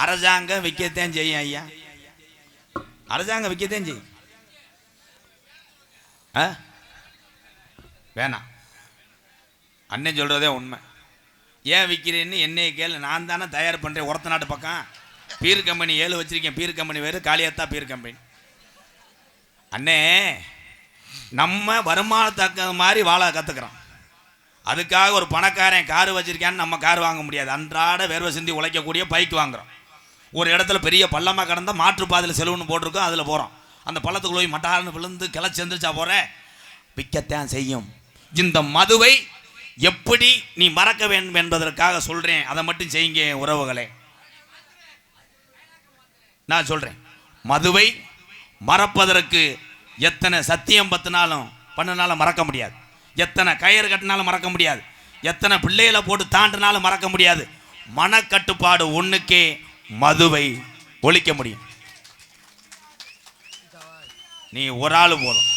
அரசாங்கம் விற்கத்தான் செய்யும் ஐயா, அரசாங்கம் விற்கத்தான் செய்யும். வேணாம், அண்ணன் சொல்றதே உண்மை. ஏன் விற்கிறேன்னு என்னைய கேளு, நான் தானே தயார் பண்ணுறேன். ஒருத்த நாட்டு பக்கம் பீர் கம்பெனி 7 வச்சிருக்கேன். பீர் கம்பெனி வேறு, காளியாத்தா பீர் கம்பெனி. அண்ணே, நம்ம வருமானத்தக்க மாதிரி வாழ கற்றுக்குறோம். அதுக்காக ஒரு பணக்காரன் காரு வச்சிருக்கான்னு நம்ம கார் வாங்க முடியாது. அன்றாட வேர்வை சிந்தி உழைக்கக்கூடிய பைக் வாங்குகிறோம். ஒரு இடத்துல பெரிய பள்ளமாக கிடந்தால் மாற்றுப்பாதையில் செலவுன்னு போட்டிருக்கோம், அதில் போகிறோம். அந்த பள்ளத்துக்குள்ள போய் மட்டார்னு விழுந்து கிளச்சி எந்திரிச்சா போகிறேன், விற்கத்தான் செய்யும். இந்த மதுவை எப்படி நீ மறக்க வேண்டும் என்பதற்காக சொல்கிறேன், அதை மட்டும் செய்யுங்க உறவுகளே. நான் சொல்கிறேன், மதுவை மறப்பதற்கு எத்தனை சத்தியம் பண்ணினாலும் மறக்க முடியாது, எத்தனை கயிறு கட்டினாலும் மறக்க முடியாது, எத்தனை பிள்ளைகளை போட்டு தாண்டினாலும் மறக்க முடியாது. மனக்கட்டுப்பாடு ஒன்றுக்கே மதுவை ஒழிக்க முடியும். நீ ஒரு ஆள் போதும்,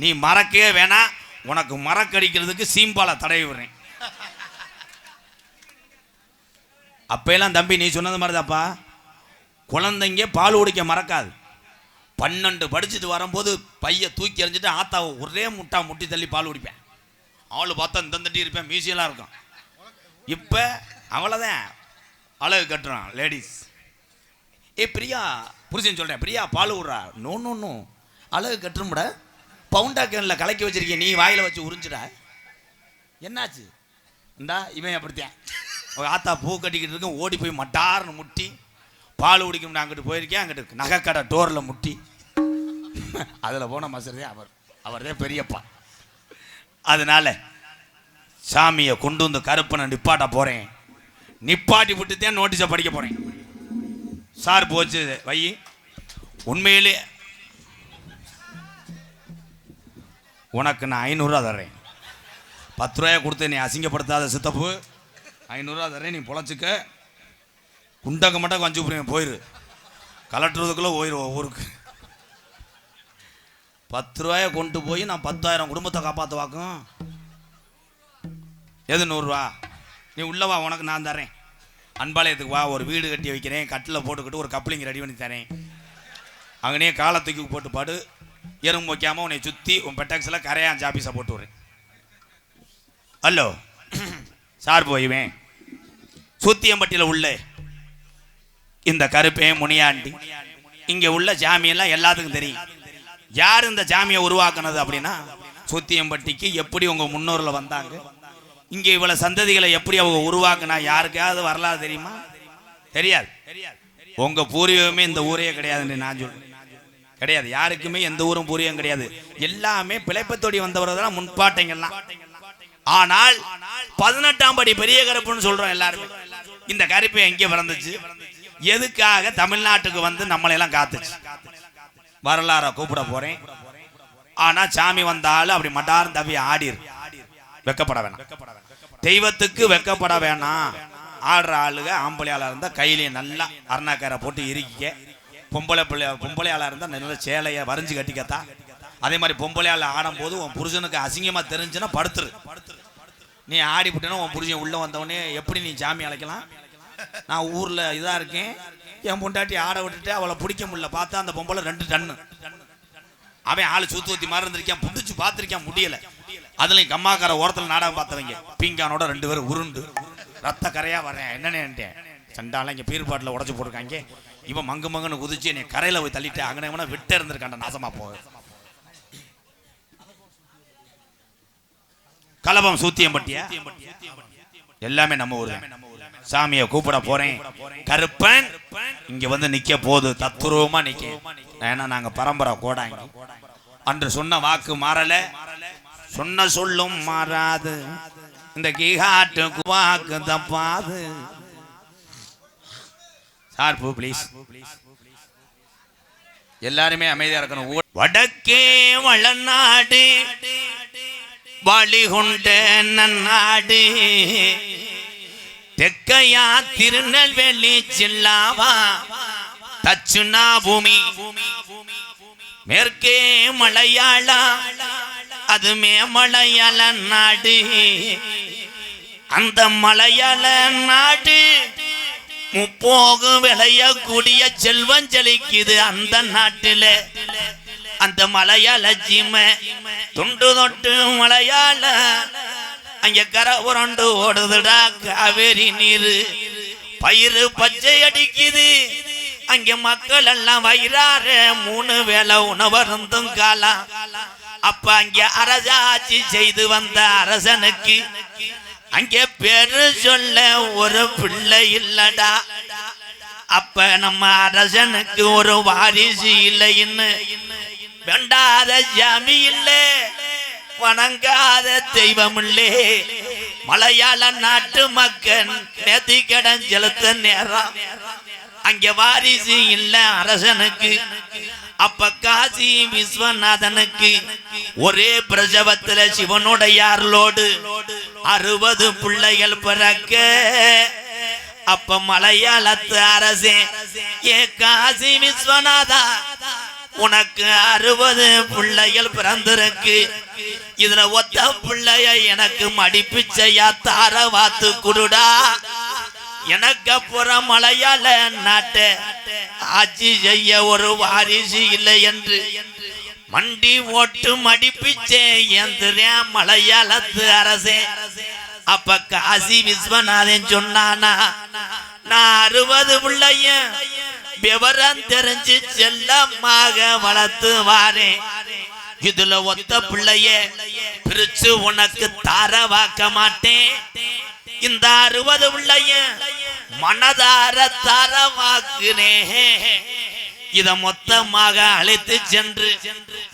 நீ மறக்கவே வேணாம். உனக்கு மறக்கடிக்கிறதுக்கு சீம்பாலை தடவி விடுறேன். அப்பெல்லாம் தம்பி நீ சொன்னது மாதிரி தான்ப்பா, குழந்தைங்க பால் குடிக்க மறக்காது. 12 படிச்சுட்டு வரும்போது பைய தூக்கி எறிஞ்சிட்டு ஆத்தாவை ஒரே முட்டி தள்ளி பால் குடிப்பேன். அவளை பார்த்தா இந்த தட்டி இருப்பேன், மியூசியெல்லாம் இருக்கும். இப்போ அவ்வளோதான், அழகு கட்டுறான் லேடிஸ். பிரியா புருஷன் சொல்கிறேன், பிரியா பால் விட்றா. நோ அழகு கட்டுருமுட, பவுண்டா கேனில் கலக்கி வச்சிருக்கேன், நீ வாயில் வச்சு உறிஞ்சிடா. என்னாச்சு? இந்தா இவன் அப்படித்தான். ஆத்தா பூ கட்டிக்கிட்டு இருக்கேன், ஓடி போய் மட்டார்னு முட்டி பால் குடிக்கணும்னு அங்கிட்டு போயிருக்கேன். அங்கிட்டு நகைக்கடை டோரில் முட்டி அதில் போன மசரதே அவர்தான் பெரியப்பா. அதனால சாமியை கொண்டு வந்து கருப்பனை நிப்பாட்ட போகிறேன். நிப்பாட்டி விட்டுத்தான் நோட்டீஸை படிக்க போகிறேன். சார் போச்சு வை. உண்மையிலே உனக்கு நான் 500 ரூபா தர்றேன். 10 ரூபாயை கொடுத்து நீ அசிங்கப்படுத்தாத சித்தப்பு. 500 ரூபா தர்றேன், நீ பொழைச்சிக்க. குண்டக்க மட்டும் வஞ்சு போயிரு, கலட்டுறதுக்குள்ளே போயிடுவோம் ஊருக்கு. 10 ரூபாயை கொண்டு போய் நான் 10,000 குடும்பத்தை காப்பாற்றுவாக்கும். எது 100 ரூபா? நீ உள்ளவா, உனக்கு நான் தரேன். அன்பாளையத்துக்கு வா, ஒரு வீடு கட்டி வைக்கிறேன், கட்டில் போட்டுக்கிட்டு ஒரு கப்ளிங் ரெடி பண்ணி தரேன். அங்கனே காலத்துக்கு போட்டு பாடு, எறும்பு வைக்காமல் உன்னை சுற்றி உன் பெட்டாக்ஸில் கரையான் ஜாபீஸை போட்டு விட்றேன். Hello sir போய்வேன். சூத்தியம்பட்டியில் உள்ள இந்த கருப்பேன் முனியாண்டி, இங்கே உள்ள ஜாமியெல்லாம் எல்லாத்துக்கும் தெரியும். யார் இந்த ஜாமியை உருவாக்குனது அப்படின்னா, சூத்தியம்பட்டிக்கு எப்படி உங்கள் முன்னோரில் வந்தாங்க, இங்கே இவ்வளோ சந்ததிகளை எப்படி அவங்க உருவாக்குனா, யாருக்காவது வரலாறு தெரியுமா? தெரியாது. உங்கள் பூர்வீகமே இந்த ஊரே கிடையாதுன்னு நான் சொல்றேன். கிடையாது, யாருக்குமே எந்த ஊரும் பூர்வீகம் கிடையாது. எல்லாமே பிழைப்பத்தோடி வந்தவர் தான் முன்பாட்டைங்கள்லாம். ஆனால் 18ஆம் படி பெரிய கருப்புன்னு சொல்றோம் எல்லாருமே. இந்த கருப்பு எங்கே பிறந்துச்சு, எதுக்காக தமிழ்நாட்டுக்கு வந்து நம்மளையெல்லாம் காத்துச்சு? வரலாறை கூப்பிட போறேன். ஆனா சாமி வந்தாலும் அப்படி மட்டாரும் தவி ஆடிரு. வெக்கப்பட வேணாம், தெய்வத்துக்கு வெக்கப்பட வேணாம். ஆடுற ஆளுக ஆம்பளையாளா இருந்தா கையிலேயே நல்லா அருணாக்கரை போட்டு இறுக்கிக்க, பொம்பளையாளா இருந்தா நல்ல சேலையை வரைஞ்சு கட்டிக்கத்தா. அதே மாதிரி பொம்பளையாள ஆடும் போது உன் புருஷனுக்கு அசிங்கமா தெரிஞ்சுன்னா படுத்துரு. நீ ஆடிவிட்டேன்னா உன் புருஷன் உள்ள வந்தவொடனே எப்படி நீ சாமி அழைக்கலாம்? நான் ஊர்ல இதா இருக்கேன், என் பொண்டாட்டி ஆட விட்டுட்டு அவளை பிடிக்க முடியல, பார்த்தா அந்த பொம்பளை 2 டன்னு. அவன் ஆளு சூத்து ஊத்தி மாதிரி இருந்திருக்கான், புடிச்சு பார்த்துருக்கான், முடியல. அதுலயும் கம்மாக்கார ஓரத்தில் நாடகம் பார்த்தவங்க பீங்கானோட 2 பேரும் உருண்டு ரத்த கரையா வரேன். என்னன்னு சண்டாலாம் இங்க பீர்பாட்டில் உடச்சு போட்டிருக்காங்க. இவன் மங்குன்னு குதிச்சு என்னை கரையில போய் தள்ளிட்டு அங்கே விட்டு இருந்திருக்காண்ட நாசமா போக. கலபம் சூத்தியம்பட்டியா எல்லாமே நம்ம ஊர். சாமியை கூப்பிட போறேன். கருப்பன் இங்க வந்து நிக்க போது தத்துரூபமா நிக்க. ஏன்னா நாங்க பரம்பரை கோடாங்க. அன்று சொன்ன வாக்கு மாறல, சொன்ன சொல்லும் மாறாது, இந்த கீகாட்டு வாக்கு தப்பாது. சார் பூ ப்ளீஸ். எல்லாருமே அமைதியா இருக்கணும். வடக்கே வளநாடு வழிகொண்ட நன்னாடு, தெக்கையா திருநெல்வேலி ஜில்லாவா தச்சுனா பூமி, மேற்கே மலையாளா அதுமே மலையாள நாடு, அந்த மலையாள நாடு முப்போகும் விளையக்கூடிய செல்வம் செழிக்குது அந்த நாட்டில. அந்த மலையாள சீமை துண்டு தொட்டு மலையாள அங்க கரை உரண்டு ஓடுதுடா காவேரி நீரு. பயிறு பச்சை அடிக்குது அங்க மக்கள் எல்லாம் வயிறார 3 வேளை உணவருந்தும் காலம். அப்ப அங்க அரசாட்சி செய்து வந்த அரசனுக்கு அங்கே பேரு சொல்ல ஒரு பிள்ளை இல்லடா. அப்ப நம்ம அரசனுக்கு ஒரு வாரிசு இல்லைன்னு வேண்டாத ஜாமி இல்லை, வணங்காத தெய்வம் இல்லே. மலையாள நாட்டு மக்கள் நேத்தி கடன் செலுத்த நேரம் அங்க வாரிசு இல்ல அரசனுக்கு. அப்ப காசி விஸ்வநாதனுக்கு ஒரே பிரசவத்துல சிவனுடைய அருளோடு 60 பிள்ளைகள் பிறக்க. அப்ப மலையாளத்து அரசே, ஏ காசி விஸ்வநாதா, உனக்கு 60 பிள்ளைகள் பிறந்திருக்கு. இதுல ஒத்த பிள்ளைய எனக்கு மடிப்பிச்சையா தார வாத்து குடுடா. எனக்கு அப்புறம் மலையாள நாட்டை ஆட்சி செய்ய ஒரு வாரிசு இல்லை என்று மண்டி ஓட்டு மடிப்பிச்சே எந்திரேன் மலையாளத்து அரசே. அப்ப காசி விஸ்வநாதன் சொன்னானா, நான் 60 பிள்ளைய விவரம் தெரிஞ்சு செல்லமாக வளர்த்து வாரேன். இதுல ஒத்த பிள்ளைய பிரிச்சு உனக்கு தார வாக்க மாட்டேன். இந்த 60 பிள்ளைய மனதார தார வாக்குனே. இத மொத்தமாக அழைத்து சென்று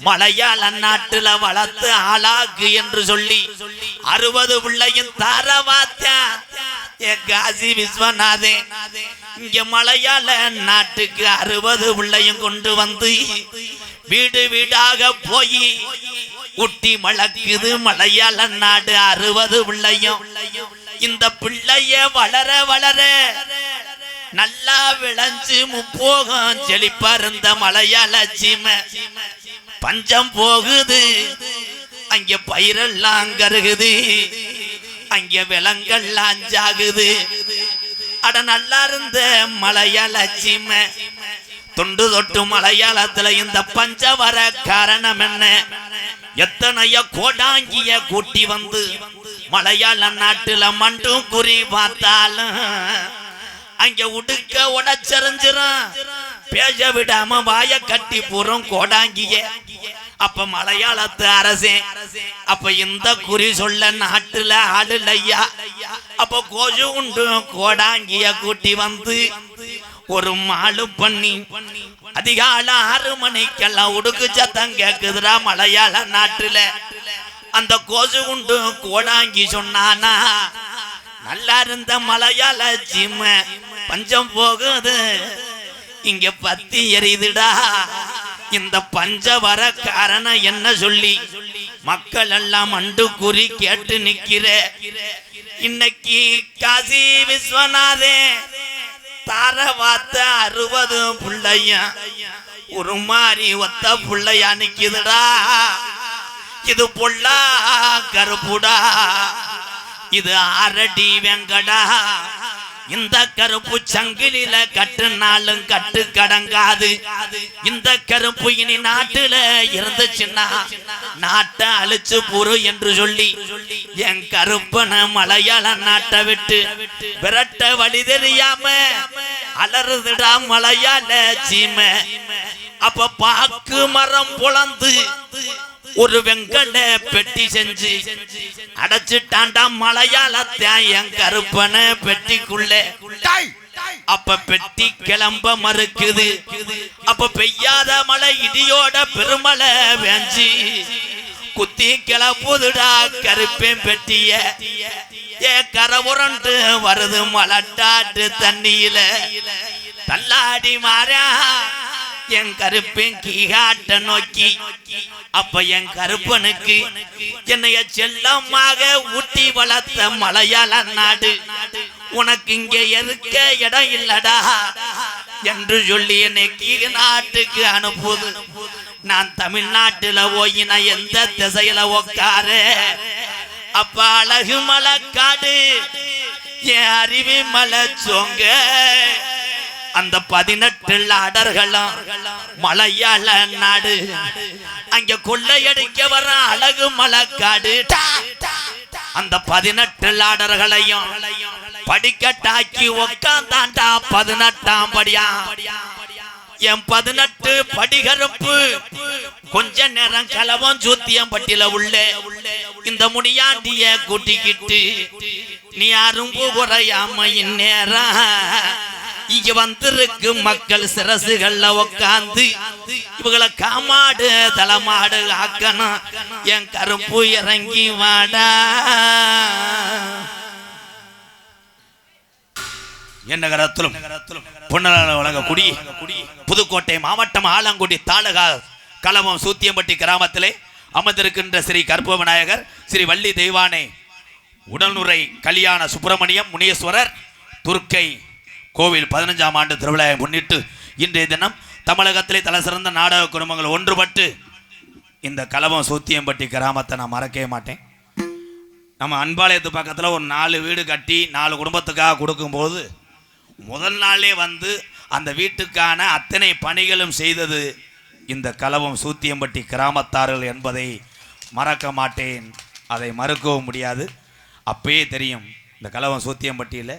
மலையாள நாட்டுல வளர்த்து ஆளாக்கு என்று சொல்லி 60 பிள்ளையும் தார வாத்தான். காசி விஸ்வநாதே, இங்க மலையாள நாட்டுக்கு 60 பிள்ளையும் கொண்டு வந்து வீடு வீடாக போய் குட்டி மழக்குது மலையாள நாடு 60 பிள்ளையும். இந்த பிள்ளைய வளர வளர நல்லா விளைஞ்சு முப்போகம் செழிப்பா இருந்த மலையாள சீமை பஞ்சம் போகுது. அங்க பயிரெல்லாம் கருகுது, அங்க விலங்கெல்லாம் ஜாகுது. அட நல்லா இருந்த மலையாள சீமை தொண்டு தொட்டு மலையாளத்துல இந்த பஞ்ச வர காரணம் என்ன? எத்தனைய கோடாங்கிய கூட்டி வந்து மலையாள நாட்டுல மண்டும் குறி பார்த்தாலும் அங்க உடுக்க உடச்சரிஞ்சிரும், பேச விடாம வாய கட்டி போறோம் கோடாங்கிய. அப்ப மலையாளத்து அரசே, அப்ப இந்த குறி சொல்ல நாட்டுல ஆளு இல்லையா? அப்ப கோஜு உண்டு கோடாங்கிய கூட்டி வந்து ஒரு மாலு பண்ணி அதிகால 6 மணிக்கெல்லாம் உடுக்கு சத்தம் கேக்குதுரா மலையாள நாட்டுல. அந்த கோசு உண்டு கோடாங்கி சொன்னானா, நல்லா இருந்த மலையாள சீமை பஞ்சம் போகுது, இங்க பத்தி எரியுதுடா. இந்த பஞ்ச வர காரணம் என்ன சொல்லி மக்கள் எல்லாம் அண்டு குறி கேட்டு நிக்கிற. இன்னைக்கு காசி விஸ்வநாதே தார வாத்த 60 பிள்ளைய ஒரு மாதிரி ஒத்த பிள்ளையா நிக்குதுடா. இது பொல்லா கருப்புடா, இது ஆரடி வெங்கடா. இந்த கருப்பு சங்கிலில கட்டுனாலும் கட்டு கடங்காது. இந்த கருப்பு இனி நாட்டுல இருந்துச்சுன்னா நாட்டை அழிச்சு புரு என்று சொல்லி என் கருப்பன மலையாள நாட்டை விட்டு விரட்ட வழி தெரியாம அலறுதுடா மலையாள சீமை. அப்ப பாக்கு மரம் பொளந்து ஒரு வெங்கல பெட்டி செஞ்சு அடைச்சிட்டாண்டா மலையாளத்தை என் கருப்பன பெட்டிக்குள்ள. அப்ப பெட்டி கிளம்ப மறுக்குது. அப்ப பெய்யாத மழை இடியோட பெருமழை வேஞ்சி குத்தி கிளப்புதுடா கருப்பேன் பெட்டிய. ஏ கரை உரண்டு வருது மலட்டாட்டு தண்ணியில தள்ளாடி மாறா என் கருப்பேன் கீகாட்ட நோக்கி. அப்ப என் கருப்பனுக்கு என்னைய செல்லமாக ஊட்டி வளர்த்த மலையாள நாடு உனக்கு இங்க இருக்க இடம் இல்லடா என்று சொல்லி என்னை கீழ் நாட்டுக்கு அனுப்புது. நான் தமிழ்நாட்டுல போயின எந்த திசையில உக்கார? அப்ப அழகு மலக்காடு என் அருவி மலை சோங்க அந்த 18 லாடர்களும் மலையாள நாடு அங்க கொள்ளையடிக்க வர அழகு மலைக்காடு அந்த 18 லாடர்களையும் படிக்கட்டாக்கி உக்காந்தாண்டா 18ஆம் படியா என் 18 படிகருப்பு கொஞ்ச நேரம் கலவம் சூத்தியம் பட்டியல உள்ள இந்த முனியாண்டிய கூட்டிக்கிட்டு நீ அரும்பு குறையாம இந்நேரம் இங்க வந்திருக்கு மக்கள் சிரசுகள்ல உக்காந்து இவங்களை காமாடு தலைமாடு ஆக்கணும் என் கரும்பு இறங்கி வாடா என்ன கரத்திலும் பொன்னல வழங்கக்கூடிய புதுக்கோட்டை மாவட்டம் ஆலங்குடி தாலுகா களவம் சூத்தியம்பட்டி கிராமத்திலே அமர்ந்திருக்கின்ற ஸ்ரீ கற்பக விநாயகர் ஸ்ரீ வள்ளி தெய்வானை உடல்நுரை கல்யாண சுப்பிரமணியம் முனீஸ்வரர் துர்க்கை கோவில் 15ஆம் ஆண்டு திருவிழாவை முன்னிட்டு இன்றைய தினம் தமிழகத்திலே தலை சிறந்த நாடக குடும்பங்கள் ஒன்றுபட்டு இந்த களவம் சூத்தியம்பட்டி கிராமத்தை நான் மறக்கவே மாட்டேன். நம்ம அன்பாலயத்து பக்கத்தில் ஒரு 4 வீடு கட்டி 4 குடும்பத்துக்காக கொடுக்கும்போது முதல் நாளே வந்து அந்த வீட்டுக்கான அத்தனை பணிகளும் செய்தது இந்த களவம் சூத்தியம்பட்டி கிராமத்தார்கள் என்பதை மறக்க மாட்டேன். அதை மறுக்கவும் முடியாது. அப்பயே தெரியும் இந்த களவம் சூத்தியம்பட்டியில்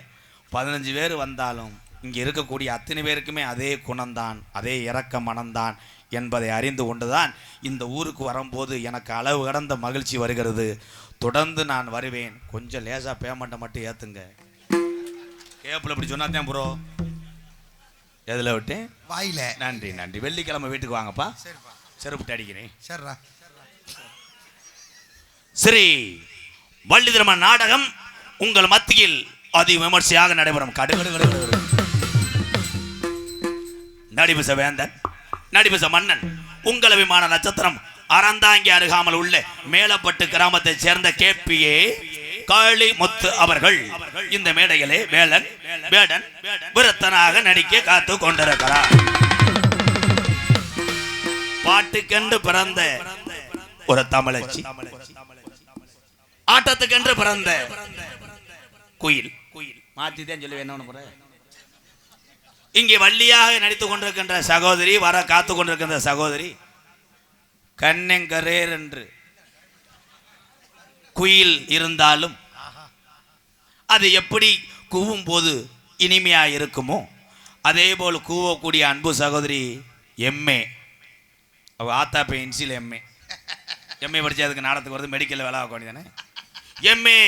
15 பேர் வந்தாலும் இங்கே இருக்கக்கூடிய அத்தனை பேருக்குமே அதே குணம்தான், அதே இரக்க மனம்தான் என்பதை அறிந்து கொண்டுதான் இந்த ஊருக்கு வரும்போது எனக்கு அளவு கடந்த மகிழ்ச்சி வருகிறது. தொடர்ந்து நான் வருவேன். கொஞ்சம் லேசாக பேமெண்ட்டை மட்டும் ஏற்றுங்க. கேப்பில் இப்படி சொன்னாதான் ப்ரோ எதில் விட்டு வாயில. நன்றி நன்றி. வெள்ளிக்கிழமை வீட்டுக்கு வாங்கப்பா. செருப்பு அடிக்கிறேன். சரி, வள்ளி திருமண நாடகம் உங்கள் மத்தியில் அதி விமர்சையாக நடைபெறும். நடிபச வேந்தன் நடிபச மன்னன் உங்கள் விமான நட்சத்திரம் அறந்தாங்கி அருகாமல் உள்ள மேலப்பட்டு கிராமத்தை சேர்ந்த கேபிஏ காளி முத்து அவர்கள் இந்த மேடையிலே வேடன் விருத்தனாக நடிக்க காத்து கொண்டிருக்கிறார். பாட்டுக்கென்று பிறந்த ஒரு தமிழச்சி, ஆட்டத்துக்கென்று பிறந்த குயில் மாத்திதான் சொல்லுவேன். என்ன இங்கே வள்ளியாக நடித்துக் கொண்டிருக்கின்ற சகோதரி, வர காத்து கொண்டிருக்கின்ற சகோதரி கண்ணெங்கரேர் என்று குயில் இருந்தாலும் அது எப்படி கூவும் போது இனிமையா இருக்குமோ அதே போல் கூவக்கூடிய அன்பு சகோதரி எம்ஏ. அவ ஆத்தா பை இன்சில் எம்ஏ படிச்சு அதுக்கு நாடத்துக்கு வருது. மெடிக்கல் வேலை ஆக தானே எம்ஏ.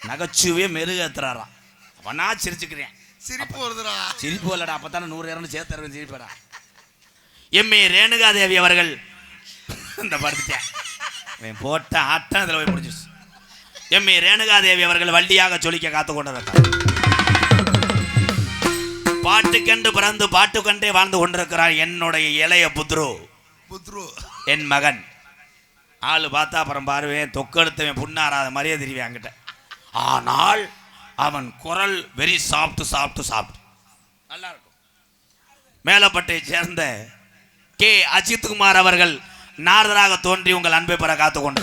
நகைச்சுவே மெருகேத்துறாராம். அவனா சிரிச்சுக்கிறேன். சிரிப்பு இல்லடா, அப்பத்தானே 100 சேர்த்து சிரிப்படா. எம்ஏ ரேணுகாதேவி அவர்கள் இந்த படுத்துட்டேன் போட்ட ஆட்டம் இதில் போய் முடிஞ்சிச்சு. எம்ஏ ரேணுகாதேவி அவர்கள் வள்ளியாக சொல்லிக்க காத்து கொண்டிருக்கிறார். பாட்டுக்கென்று பிறந்து பாட்டுக்கண்டே வாழ்ந்து கொண்டிருக்கிறார் என்னுடைய இளைய புத்ரு என் மகன். ஆளு பார்த்தா அப்புறம் பாருவேன் தொக்கெடுத்தவன் புண்ணாராத மாதிரியே தெரிவேன் அங்கிட்ட. ஆனால் அவன் குரல் வெரி சாஃப்ட் நல்லா இருக்கும். மேலப்பட்டை சேர்ந்த கே அஜித்குமார் அவர்கள் நாரதராக தோன்றி உங்கள் அன்பை பெற காத்துக்கொண்டு.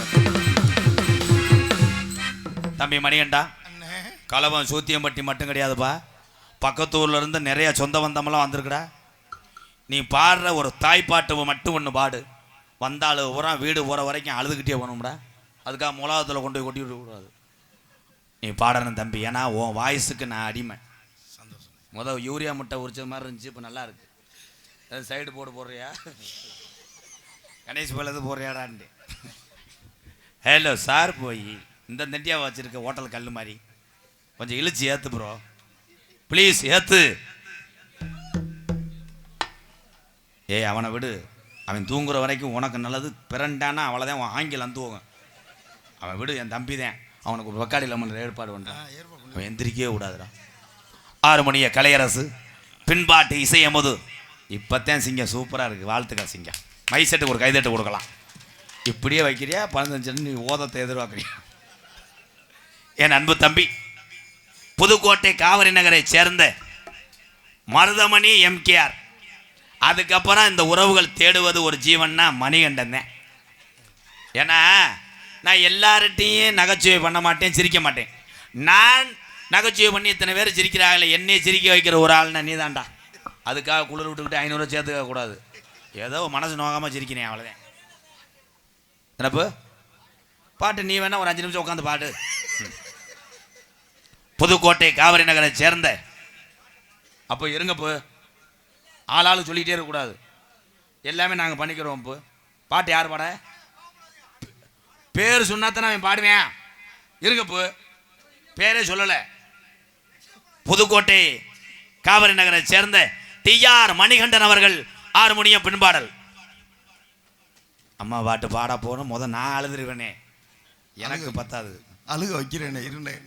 தம்பி மணிகண்டா, களவம் சூத்தியம்பட்டி மட்டும் கிடையாதுப்பா, பக்கத்தூர்ல இருந்து நிறைய சொந்த பந்தமெல்லாம் வந்திருக்குடா. நீ பாடுற ஒரு தாய்ப்பாட்டு மட்டும் ஒன்று பாடு. வந்தாலும் பூரா வீடு போகிற வரைக்கும் அழுதுகிட்டே போகணும்டா. அதுக்காக மூலாவத்தில் கொண்டு போய் கொட்டி விடக்கூடாது. நீ பாடணும் தம்பி, ஏன்னா உன் வாய்ஸுக்கு நான் அடிமை. முதல் யூரியா முட்டை உரிச்சது மாதிரி இருந்துச்சு, இப்போ நல்லா இருக்கு. சைடு போடுறியா கணேஷ் போலது போடுறியாடான்ட்டு. ஹலோ சார், போய் இந்த நெட்டியாக வச்சுருக்க ஹோட்டல் கல் மாதிரி கொஞ்சம் இழுச்சி ஏற்று ப்ரோ, ப்ளீஸ் ஏற்று. அவனை விடு, அவன் தூங்குற வரைக்கும் உனக்கு நல்லது. பிறண்டானா அவ்வளோதான், அவன் ஆங்கிலம் தூங்க. அவன் விடு, என் தம்பி தான். அவனுக்கு ஒரு வக்காடி இல்லாமல் ஏற்பாடு பண்ணுறான். அவன் எந்திரிக்கவே கூடாதுடா. 6 மணிய கலையரசு பின்பாட்டு இசையமுது. இப்போத்தான் சிங்கம் சூப்பராக இருக்குது. வாழ்த்துக்கள் சிங்கம். மைசெட்டுக்கு ஒரு கைதட்டு கொடுக்கலாம். இப்படியே வைக்கிறியா 15 நீ ஓதத்தை எதிர்பார்க்குறியா? என் அன்பு தம்பி, புதுக்கோட்டை காவிரி நகரை சேர்ந்த மருதமணி எம்கேஆர். அதுக்கப்புறம் இந்த உறவுகள் தேடுவது ஒரு ஜீவன்னா மணிகண்டன் தான். ஏன்னா நான் எல்லார்ட்டையும் நகைச்சுவை பண்ண மாட்டேன், சிரிக்க மாட்டேன். நான் நகைச்சுவை பண்ணி இத்தனை பேர் சிரிக்கிறாங்களே, என்னையை சிரிக்க வைக்கிற ஒரு ஆள்னா நீ தான்டா. அதுக்காக குளிர் விட்டுக்கிட்டு 500 சேர்த்துக்க கூடாது. ஏதோ மனசு நோகாமல் சிரிக்கிறேன், அவ்வளோதான். என்னப்பு பாட்டு நீ வேணா ஒரு 5 நிமிஷம் உட்காந்து பாட்டு. புதுக்கோட்டை காவிரி நகரை சேர்ந்த அப்போ இருங்கப்பு, ஆளாளு சொல்லிகிட்டே இருக்கக்கூடாது, எல்லாமே நாங்கள் பண்ணிக்கிறோம். இப்போ பாட்டு யார் பாட? பேர் சொன்னாத்தானே அவன் பாடுவேன். இருங்கப்பு, பேரே சொல்லலை. புதுக்கோட்டை காவிரி நகரை சேர்ந்த TR மணிகண்டன் அவர்கள் ஹார்மோனியம் பின்பாடல். அம்மா பாட்டு பாட போகணும், நான் அழுதுருவேனே, எனக்கு பத்தாது, அழுக வைக்கிறேனே. இருந்தேன்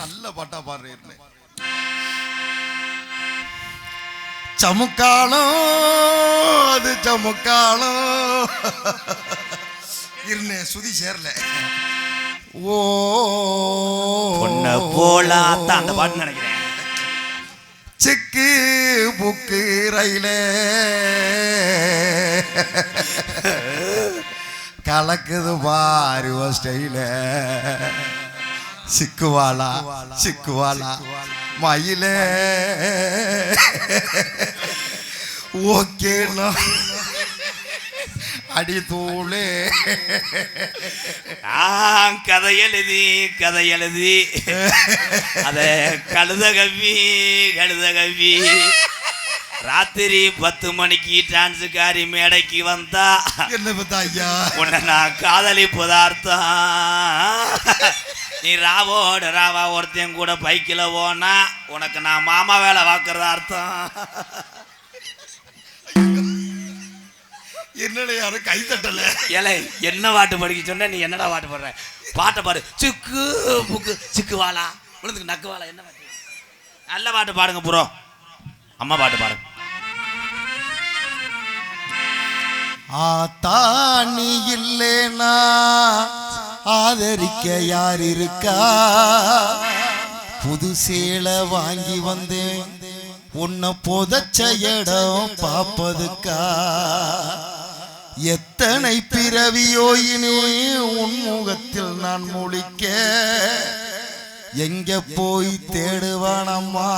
நல்ல பாட்டா பாடுறேன். சமுக்காலம் அது சமுக்காலம் இருந்தேன், சுதி சேரல. ஓ போலாத்தான் அந்த பாட்டு நினைக்கிறேன். செக்கு புக்கு ரயிலே கலக்குது பாரு ஸ்டைல. சிக்குவாளா சிக்குவாளா மயிலே ஓகேண்ணா அடி தூளே. கதை எழுதி அத கழுத கவி ராத்திரி 10 மணிக்கு டான்ஸுக்காரி மேடைக்கு வந்தா என்ன பார்த்தா ஐயா உன்னை நான் காதலி பதார்த்தம். நீ ராவா ஒருத்தையும் கூட பைக்கில் போனா உனக்கு நான் மாமா வேலை பார்க்கறதா அர்த்தம். என்னடா யாரும் கை தட்டல. ஏலே என்ன பாட்டு படிக்க சொன்ன, நீ என்னடா பாட்டு பாடுற? பாட்டை பாரு. சிக்கு புக்கு சிக்கு வாழா உனக்கு நக்கு வாழா. என்ன பாட்டு? நல்ல பாட்டு பாடுங்க ப்ரோ. அம்மா பாட்டு பாருங்க. ஆத்தா நீ இல்லேனா ஆதரிக்க யார் இருக்கா? புது சேலை வாங்கி வந்தேன் உன்னை புதைச்ச இடம் பாப்பதுக்கா? எத்தனை பிறவியோ இனி உன் முகத்தில் நான் முழிக்க, எங்க போய் தேடுவானம்மா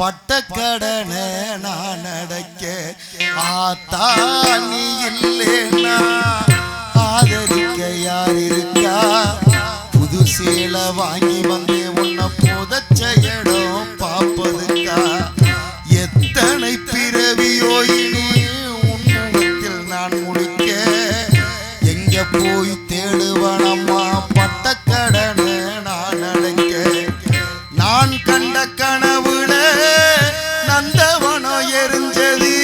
பட்டக்கடனை நான் அடைக்க? ஆத்தா நீ இல்லேனா ஆதரிக்க யார் இருக்கா? புது சேலை வாங்கி வந்தே உன்னை புதைச்ச இடம் பாப்பதுக்கா? எத்தனை பிறவியோ இனி உன் முகத்தில் நான் முடிக்க, எங்க போய் தேடுவனம்மா பட்டக்கடனை நான் அடைக்க? நான் கண்ட கனவுல நந்தவனம் எரிஞ்சது,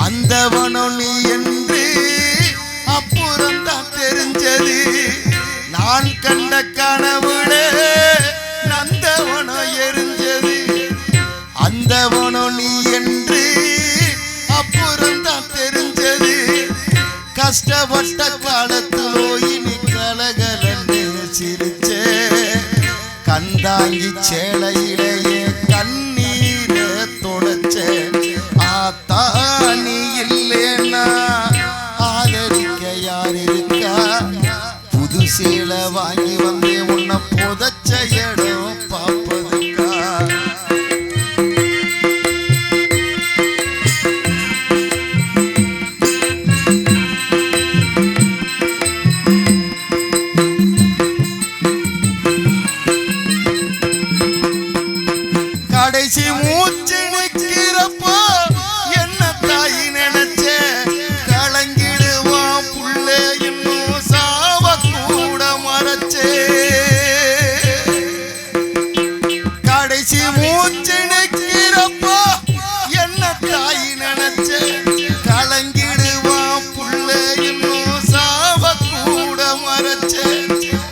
அந்தவனம் நீ என்று அப்புறம்தான் தெரிஞ்சது. நான் கண்ட கனவுல நந்தவனம் எரிஞ்சது, அந்தவனம் நீ என்று அப்புறம்தான் தெரிஞ்சது. கஷ்டப்பட்ட காலத்திலோ இனி கலகலன்னு சிரிச்சே, கந்தாங்கி சேலையிலேயே கண்ணீரை தொடச்சே. ஆத்தா நீ இல்லேனா ஆதரிக்க யார் இருக்கா? புது சேலை வாங்கி வந்தே உன்னை புதைச்ச இடம் பாப்பதுக்கா? கடைசி மூச்சு நிற்கிறப்போ என்ன தாய் நினைச்ச, கலங்கிடுவான் புள்ளே இன்னும் சாவ கூட மறைச்சே. கடைசி மூச்சு நிற்கிறப்போ என்ன தாய் நினைச்ச, கலங்கிடுவான் புள்ளே இன்னும் சாவ கூட மறைச்சே.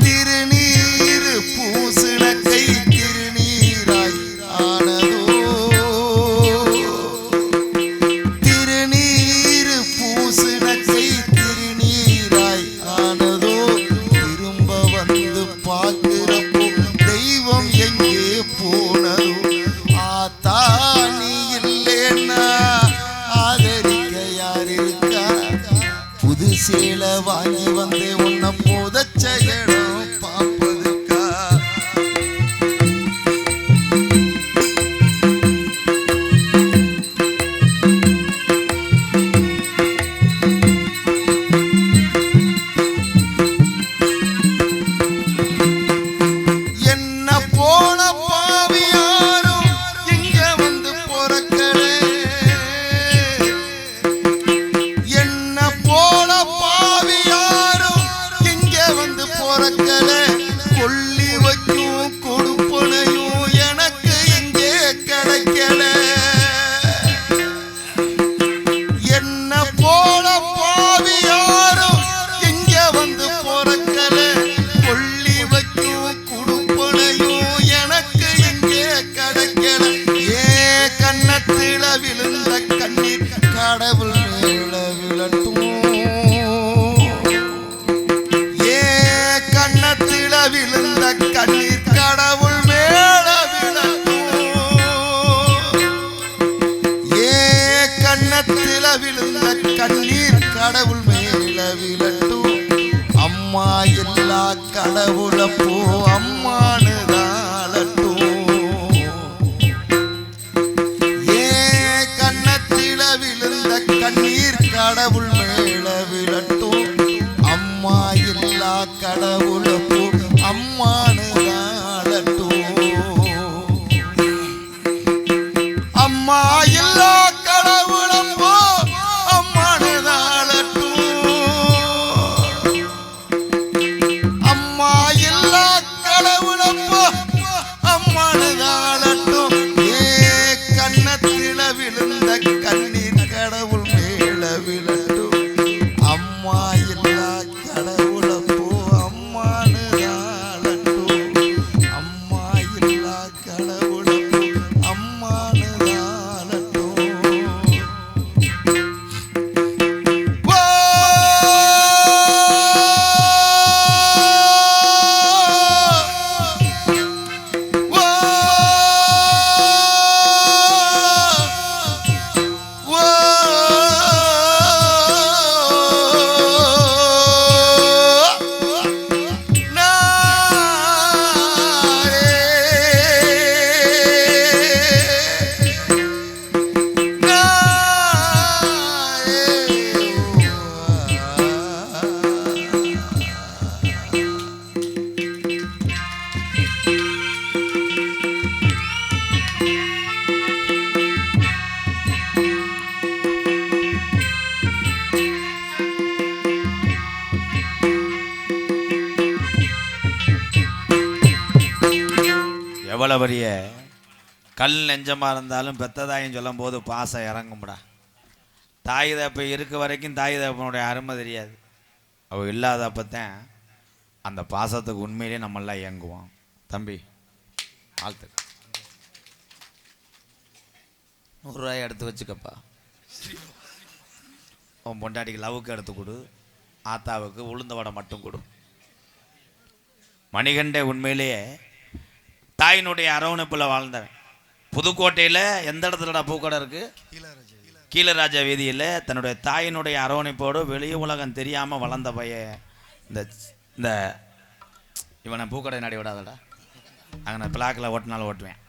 திருநீர் பூசின கை திருநீராய் ஆனதோ, திருநீர் பூசின கை திருநீராய் ஆனதோ. திரும்ப வந்து பார்க்கிறப்போ தெய்வம் எங்கே போனதோ? ஆத்தா நீ இல்லேன்னா ஆதரிக்க யார் இருக்கா? புது சேலை வாங்கி வந்தே உன்னை இல்லா கடவுளப்போ அம்மானு தாளட்டும். ஏன் கன்னத்தில விழுந்த கண்ணீர் கடவுள் மேல விழட்டும். அம்மா இல்லா கடவுளப்போ அம்மானு தாளட்டும். அம்மா இல்லா கடவுளப்போ அம்மானு தாளட்டும். அம்மா இல்லா கடவுளப்போ அம்மானு தாளட்டும். ஏ கன்னத்தில விழுந்த கண்ணீர் கடவுள் மேல விழட்டும். அம்மா இல்லா கடவுளப்போ அம்மானு தாளட்டும். அம்மா இல்லா கடவுளப்போ அம்மானு தாளட்டும். ஓ ஓ எவ்வளோ பெரிய கல் நெஞ்சமாக இருந்தாலும் பெத்ததாயின்னு சொல்லும் போது பாசம் இறங்கும்டா. தாய் தப்ப இருக்க வரைக்கும் தாய் தப்பனுடைய அருமை தெரியாது. அவள் இல்லாதப்பத்தான் அந்த பாசத்துக்கு உண்மையிலே நம்மளாம் இயங்குவோம். தம்பி வாழ்த்து. 100 ரூபாய் எடுத்து வச்சுக்கப்பா. உன் பொண்டாட்டிக்கு லவுக்கு எடுத்து கொடு, ஆத்தாவுக்கு உளுந்த வடை மட்டும் கொடு. மணிகண்டே உண்மையிலேயே தாயினுடைய அரவணைப்பில் வாழ்ந்தவன். புதுக்கோட்டையில் எந்த இடத்துலடா பூக்கடை இருக்குது? கீழராஜா வீதியில் தன்னுடைய தாயினுடைய அரவணைப்போடு வெளி உலகம் தெரியாமல் வளர்ந்த பையன். இந்த இவனை பூக்கடை நாடி விடாதடா. அங்கே நான் பிளாக்கில் ஓட்டினாலும் ஓட்டுவேன்.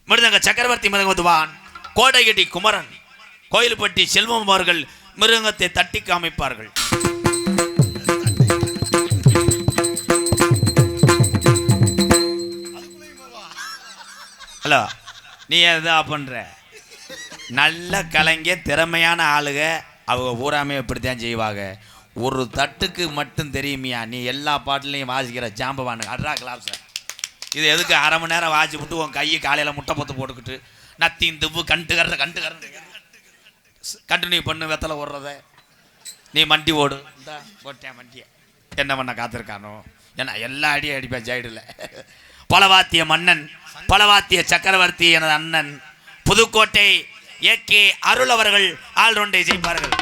மிருதங்க சக்கரவர்த்தி மிருகத்துவான் கோடையடி குமரன் கோயில்பட்டி செல்வம் அவர்கள் மிருகத்தை தட்டி காமிப்பார்கள். ஹலோ, நீ எதா பண்ணுற? நல்ல கலைஞர் திறமையான ஆளுக அவங்க பூராமே இப்படித்தான் செய்வாங்க. ஒரு தட்டுக்கு மட்டும் தெரியுமியா நீ எல்லா பாட்டிலையும் வாசிக்கிற ஜாம்பவானு அட்ரா கிளாப்ஸ. இது எதுக்கு 1/2 மணி நேரம் வாசி விட்டு உன் கையை காலையில் முட்டை பத்து போட்டுக்கிட்டு நத்தின் துப்பு கண்டினியூ பண்ணு. வெத்தலை ஓடுறத நீ மண்டி ஓடு. இந்த போட்டேன் மண்டியை என்ன பண்ண காத்திருக்கானோ. ஏன்னா எல்லா அடியும் அடிப்பேன் சைடில். பலவாத்திய மன்னன் பலவாத்திய சக்கரவர்த்தி எனது அண்ணன் புதுக்கோட்டை ஏகே அருள் அவர்கள் ஆல்ரவுண்டை ஜெயிப்பார்கள்.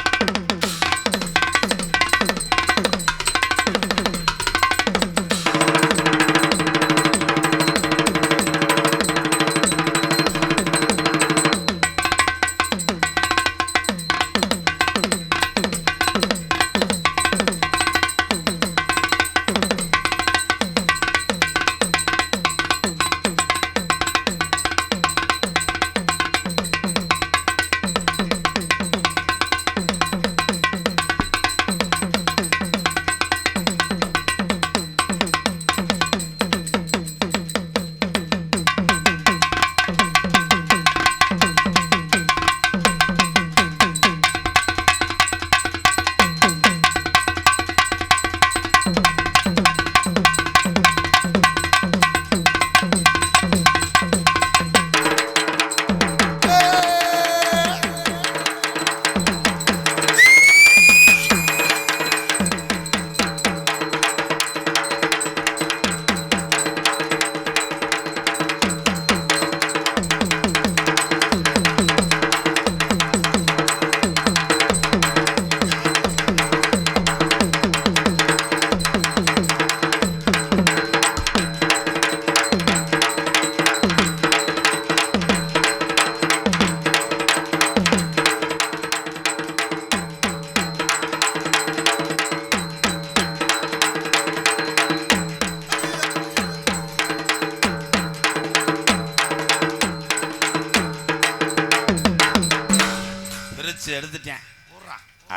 எடுத்துட்டேன்.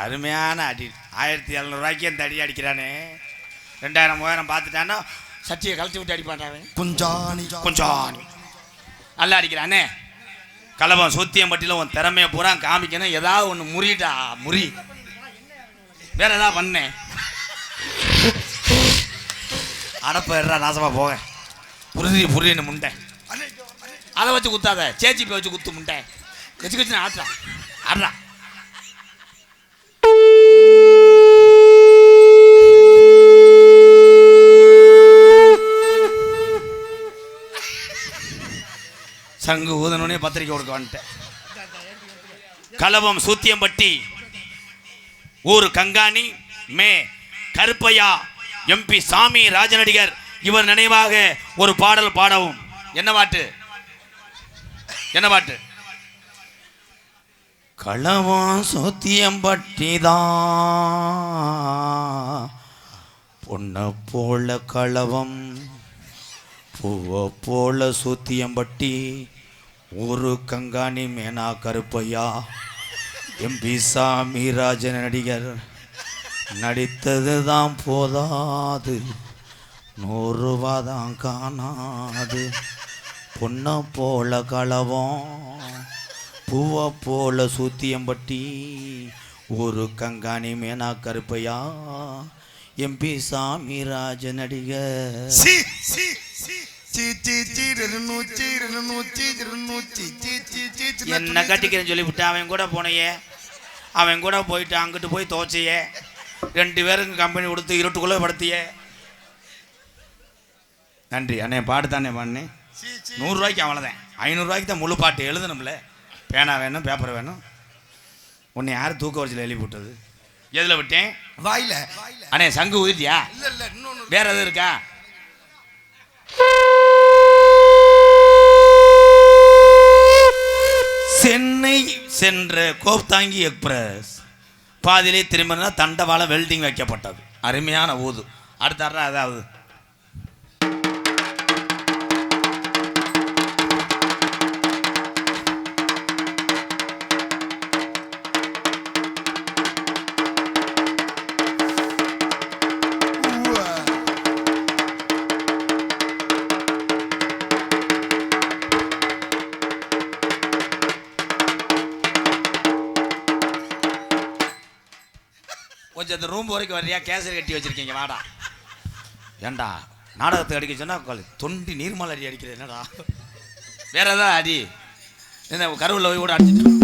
அருமையான அடி. 1700 அந்த அடி அடிக்கிறானே. 2000 3000 பார்த்துட்டான்னா சட்டியை கழிச்சு விட்டு அடிப்பான். கொஞ்சம் நல்லா அடிக்கிறானே. கலவம் சூத்தியம்பட்டியில் உன் திறமையை பூரா காமிக்கணும். ஏதாவது ஒன்று முறிடா முறி. வேற ஏதாவது பண்ணேன் அடப்பா நாசமா போக. புரின்னு முண்டை அதை வச்சு குத்தாத. சேச்சிப்பை வச்சு குத்து முண்டை. கச்சு ஆட்டா ஆடுறா. சங்கு ஊதனே பத்திரிக்கை கொடுக்க வந்துட்டேன். கலவம் சூத்தியம்பட்டி ஊர் கங்காணி மே கருப்பையா எம்பி சாமி ராஜநடிகர் இவர் நினைவாக ஒரு பாடல் பாடவும். என்ன பாட்டு? என்ன பாட்டு? களவம் சூத்தியம்பட்டி தான் பொண்ண போல களவம் பூவை போல சூத்தியம்பட்டி ஊரு கங்காணி மேனா கருப்பையா எம்பி சாமி ராஜநடிகர் நடித்தது தான் போதாது 100 ரூபா தான் காணாது. பொண்ண போல களவம் பூவை போல சூத்தியம்பட்டி ஊரு கங்காணி மேனா கருப்பையா எம்பி சாமி ராஜநடிகர். என்ன கட்டிக்கிறேன்னு சொல்லிவிட்டு அவன் கூட போனையே. அவன் கூட போயிட்டு அங்கிட்டு போய் துவச்சியே. 2 பேருக்கு கம்பெனி கொடுத்து இருட்டுக்குள்ளே படுத்தியே. நன்றி அண்ணே. பாட்டு தானே பாடினேன். 100 ரூபாய்க்கு அவ்வளோதான். 500 ரூபாய்க்கு தான் முழு பாட்டு எழுதணும்ல. பேனா வேணும், பேப்பர் வேணும். உன்னை யார் தூக்க வரிசையில் எழுதி விட்டது? எதில் விட்டேன்? வாயில. அண்ணே சங்கு ஊதிட்டியா? வேற எதுவும் இருக்கா? சென்னை சென்ற கோப்தாங்கி எக்ஸ்பிரஸ் பாதியிலே திரும்பினா தண்டவாள வெல்டிங் வைக்கப்பட்டது. அருமையான ஊது. அடுத்த அதாவது கொஞ்சம் இந்த ரூம் வரைக்கும் வர்றியா? கேசரி கட்டி வச்சிருக்கீங்க வாடா. ஏண்டா நாடகத்தை அடிக்க சொன்னா தொண்டி நீர்மல் அடி அடிக்கிறது என்னடா? வேற ஏதாவது அடி. என்ன கருவில் போய் கூட அடிச்சுட்டு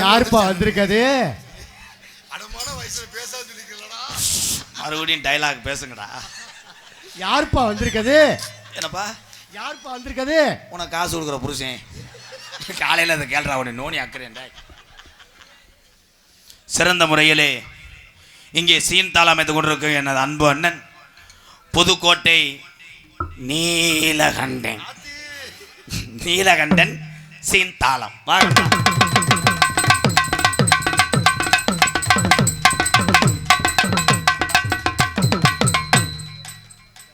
யாருப்பா வந்திருக்காது? மறுபடியும் டைலாக் பேசுங்கடா. யாருப்பா வந்திருக்காது? என்னப்பா யாருப்பா வந்திருக்காது? உனக்கு காசு கொடுக்குற புருஷன் காலையில் அதை கேள்றா. உடனே நோனி அக்கிறேன்டா. சிறந்த முறையிலே இங்கே சீன்தாளம் அமைத்துக் கொண்டிருக்கும் எனது அன்பு அண்ணன் புதுக்கோட்டை நீலகண்டன் சீன்தாளம். வாங்க.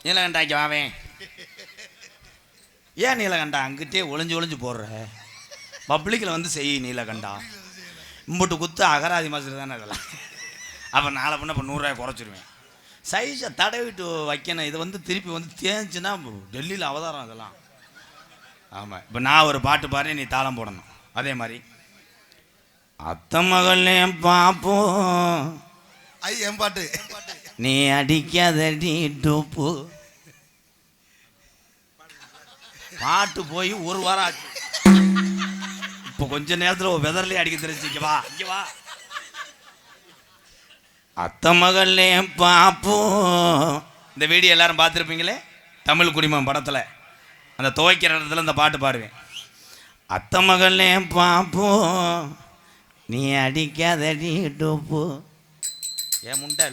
நீலகண்டாக்கி வாவேன். ஏன் நீலகண்டா அங்கிட்டே ஒளிஞ்சு போடுற? பப்ளிக்கில் வந்து செய் நீலகண்டா. இம்புட்டு குத்து அகராதி மாசு தானே இதெல்லாம். அப்போ நாளை பண்ண இப்போ 100 ரூபாய் குறைச்சிருவேன். சைஸை தடவிட்டு வைக்கணும். இது வந்து திருப்பி வந்து தேஞ்சுன்னா டெல்லியில் அவதாரம் இதெல்லாம். ஆமாம். இப்போ நான் ஒரு பாட்டு பாரு, நீ தாளம் போடணும். அதே மாதிரி அத்த மகளே பாப்போம் என் பாட்டு நீ அடிக்காதடி டூப்பு. பாட்டு போய் 1 வாரம் ஆச்சு. இப்போ கொஞ்ச நேரத்தில் வெதர்லேயே அடிக்க தெரிஞ்சு. இங்கே வா. அத்த மகளே பாப்போம். இந்த வீடியோ எல்லாரும் பார்த்துருப்பீங்களே. தமிழ் குடிமகன் படத்தில் அந்த துவைக்கிற இடத்துல இந்த பாட்டு பாடுவேன். அத்த மகளே பாப்போம் நீ அடிக்காதடி டூப்பு. ஏன் முண்டை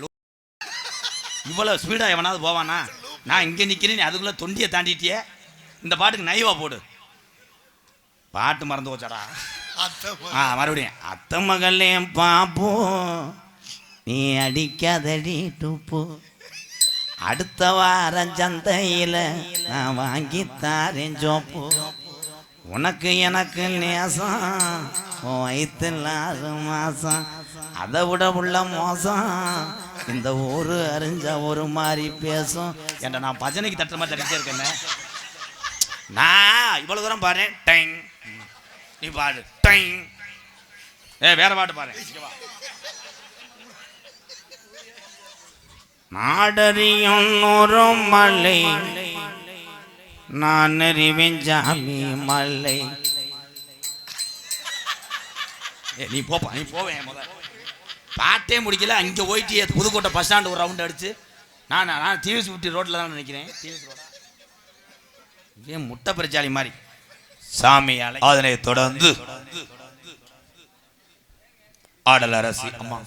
இவ்வளோ ஸ்பீடாக எவனாவது போவானா? நான் இங்கே நிற்கிறேன், நீ அதுக்குள்ளே தொண்டியை தாண்டிட்டியே. இந்த பாட்டுக்கு நைவா போடு. பாட்டு மறந்து போச்சாடா. மறுபடியும் அத்தை மகளையும் பாப்போ நீ அடிக்காதடி டூப்பு அடுத்த வாரம் சந்தையில் நான் வாங்கி தாரேன் ஜோப்பு உனக்கு எனக்கு நேசம் வயிற்றுல 6 மாசம் அதை விட உள்ள மோசம் இந்த ஊரு அறிஞ்ச ஒரு மாதிரி பேசும் என்ற நான் பஜனைக்கு தட்டுற மாதிரி தட்டிட்டே இருக்கேன் நான் இவ்வளவு தூரம் பாரு டைங் நீ பாடு டைங் வேற பாட்டு பாரு நாடறியும் ஒரு மலை நான் அறிவேன் ஜாமி மலை நீ போப்பா நீ போவேன் முதல்ல பாட்டே முடிக்கல அங்கே போயிட்டு புதுக்கோட்டை பஸ் ஸ்டாண்டு ஒரு ரவுண்ட் அடிச்சு நான் டிவிஎஸ் விட்டு ரோட்டில் தான் நினைக்கிறேன் ஏன் முட்டை பிரச்சாலி மாதிரி சாமி அதனை தொடர்ந்து ஆடல் அரசி அம்மா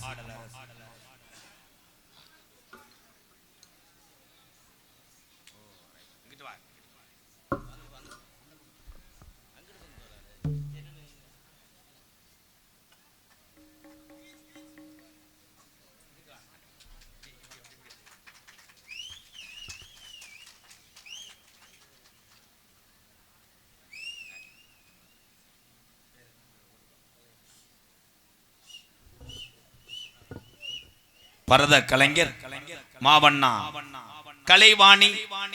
பரத கலைஞர் மாவண்ணா கலைவாணி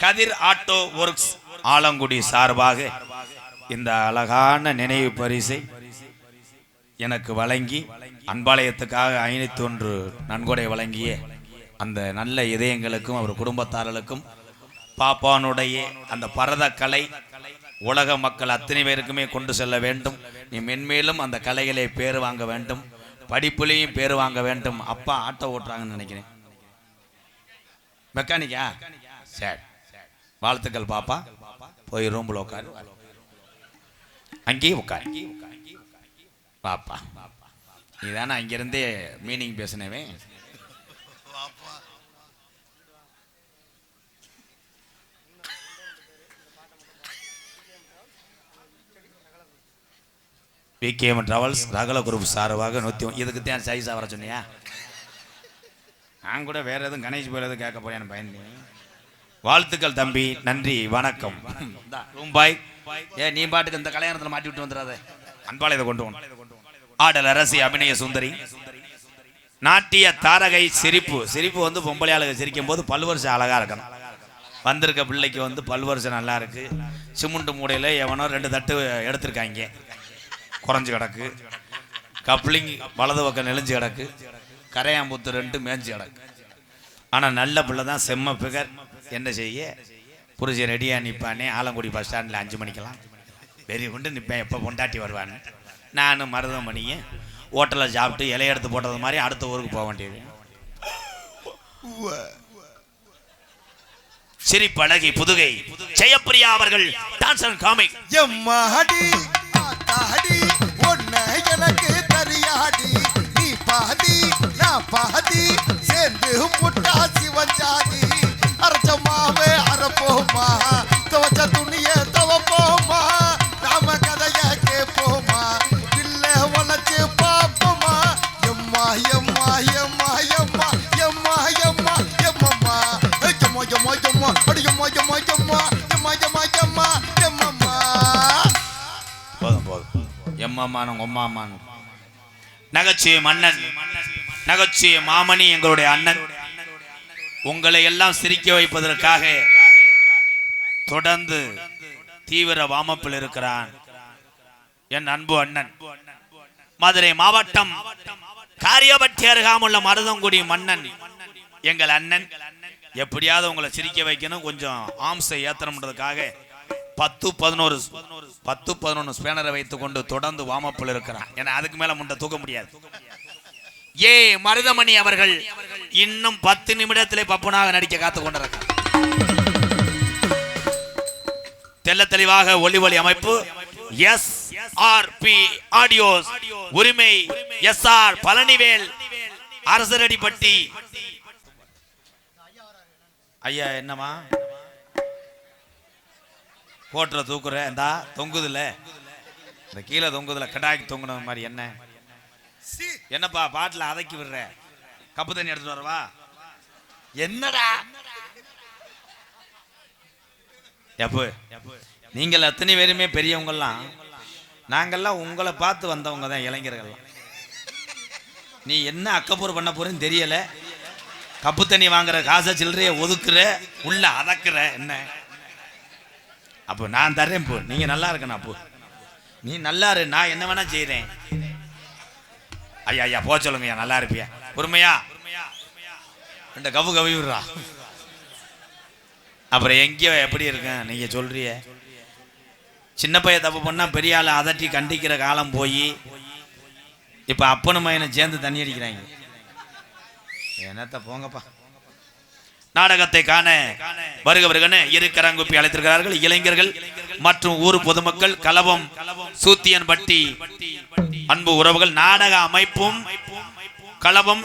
கதிர் ஆட்டோ ஒர்க்ஸ் ஆலங்குடி சார்பாக இந்த அழகான நினைவு பரிசை எனக்கு வழங்கி அன்பாலயத்துக்காக 501 நன்கொடை வழங்கிய அந்த நல்ல இதயங்களுக்கும் அவர் குடும்பத்தார்களுக்கும் பாப்பானுடைய அந்த பரத கலை உலக மக்கள் அத்தனை பேருக்குமே கொண்டு செல்ல வேண்டும். நீ மென்மேலும் அந்த கலைகளை பேர் வாங்க வேண்டும், படிப்புலையும் பேர் வாங்க வேண்டும். அப்பா ஆட்டோ ஓட்டுறாங்கன்னு நினைக்கிறேன், மெக்கானிக்கா? சரி, வாழ்த்துக்கள் பாப்பா. போய் ரூம்ல உட்காரு, அங்கேயும் உட்காரு பாப்பா. நீ தானே அங்கிருந்தே மீனிங் பேசினவே. பிகேஎம் டிராவல்ஸ் ரகல குரூப் சார்பாக 100. இதுக்கு தான் சைஸாக வர சொன்னியா? நான் கூட வேற எதுவும் கணேஷ் போய் எதுவும் கேட்க போறேன் பயந்து. வாழ்த்துக்கள் தம்பி, நன்றி, வணக்கம். ரூம்பாய் நீ பாட்டுக்கு இந்த கல்யாணத்தில் மாட்டி விட்டு வந்துடாத. அன்பாளையத்தை கொண்டு வந்து ஆடல் அரசி அபிநய சுந்தரி நாட்டிய தாரகை சிரிப்பு. சிரிப்பு வந்து பொம்பளை ஆளுக சிரிக்கும் போது பல்வரிசை அழகா இருக்கணும். வந்திருக்க பிள்ளைக்கு வந்து பல்வரிசை நல்லா இருக்கு. சிமெண்ட் மூடையில் எவனோ 2 தட்டு எடுத்திருக்காங்க, குறைஞ்சு கிடக்கு. கப்ளிங் வலது பக்கம் நெளிஞ்சு கிடக்கு. கரையாம்பூத்து 2 மேய்ஞ்சி கிடக்கு. ஆனால் நல்ல பிள்ளை தான், செம்ம பிகர். என்ன செய்ய, புரிஞ்சு ரெடியாக நிற்பானே. ஆலங்குடி பஸ் ஸ்டாண்டில் 5 மணிக்கெல்லாம் வெறி கொண்டு நிற்பேன், எப்போ பொண்டாட்டி வருவான்னு. நானும் மருதமணியை ஹோட்டலில் சாப்பிட்டு இலைய எடுத்து போட்டது மாதிரி அடுத்த ஊருக்கு போக வேண்டியது. சிரிப்பழகி புதுகை ஜெயப்பிரியா அவர்கள் டான்ஸ் அண்ட் காமிக். எனக்கு தெரியாடி, நீ பாதி நான் பாதி, சேர்ந்து முட்டா சிவஞ்சாதி. அரைச்சமாவே அரைப்போமா, துவச்ச துணிய துவப்போமா, நாம கதைய கேட்போமா, இல்ல வளைச்சு பாப்போமா. எம்மா எம்மா எம்மா எம்மா எம்மா எம்மா எம்மம்மா எம்மா எம்மா எம்மா அடி எம்மா எம்மா எம்மா எம்மா எம்மா எம்மா எம்மம்மா. போதும் போதும். எம்மம்மானும் ஒம்மாமானும். நகைச்சுவை மன்னன், நகைச்சுவை மாமணி எங்களுடைய அண்ணன். உங்களை எல்லாம் சிரிக்க வைப்பதற்காக தொடர்ந்து தீவிர வாமப்பில் இருக்கிறான் என் அன்பு அண்ணன். மதுரை மாவட்டம் காரியப்பட்டி அருகாமுள்ள மருதங்குடி மன்னன் எங்கள் அண்ணன். எப்படியாவது உங்களை சிரிக்க வைக்கணும், கொஞ்சம் ஆம்சை ஏத்தணும்ன்றதுக்காக 10-11 ஸ்பேனரை வைத்துக் கொண்டு தொடர்ந்து வாமப்பில் இருக்கிறான். ஏன்னா அதுக்கு மேல முண்டை தூக்க முடியாது. ஏ மருதமணி அவர்கள் இன்னும் 10 நிமிடத்திலே பப்புனாக நடிக்க காத்து கொண்டிருக்கிறார். தெல்ல தெளிவாக ஒளி அமைப்பு SRP ஆடியோஸ், உரிமை SR பழனிவேல், அரசரடிப்பட்டி. ஐயா என்னமா போட்டுற தூக்குற, இந்தா தொங்குதுல இந்த கீழே தொங்குதுல கடாய்க்கு தொங்குன மாதிரி என்ன என்னப்பா பாட்டில் அதக்கி விடுற கப்பு தண்ணி எடுத்துட்டு வரவா என்னடா எப்போ நீங்கள் அத்தனை பேருமே பெரியவங்கெல்லாம் நாங்கள்லாம் உங்களை பார்த்து வந்தவங்க தான் இளைஞர்கள்லாம். நீ என்ன அக்கப்பூர் பண்ண போறேன்னு தெரியல. கப்பு தண்ணி வாங்குற காசை சில்லறைய ஒதுக்குற உள்ள அதக்குற என்ன அப்போ நான் தர்றேன் போ. நீங்க நல்லா இருக்கணும் அப்போ நீ நல்லா இரு நான் என்ன வேணா செய்யறேன். ஐயா ஐயா போ சொல்லுங்கய்யா நல்லா இருப்பியா பொறுமையா இந்த கவு கவி விடுறா. அப்புறம் எங்கேயோ எப்படி இருக்கேன் நீங்க சொல்றிய சின்ன பையன் தப்பு பண்ணா பெரிய ஆளை அதட்டி கண்டிக்கிற காலம் போய் இப்ப அப்பனும் மயனை சேர்ந்து தண்ணி அடிக்கிறாங்க. என்னத்த போங்கப்பா. நாடகத்தை காண வருகவர்களே இருக்கரங்குப்பி அழைத்திருக்கிறார்கள் இளைஞர்கள் மற்றும் ஊர் பொதுமக்கள் கலவம் சூத்தியன்பட்டி அன்பு உறவுகள். நாடக அமைப்பும் களவம்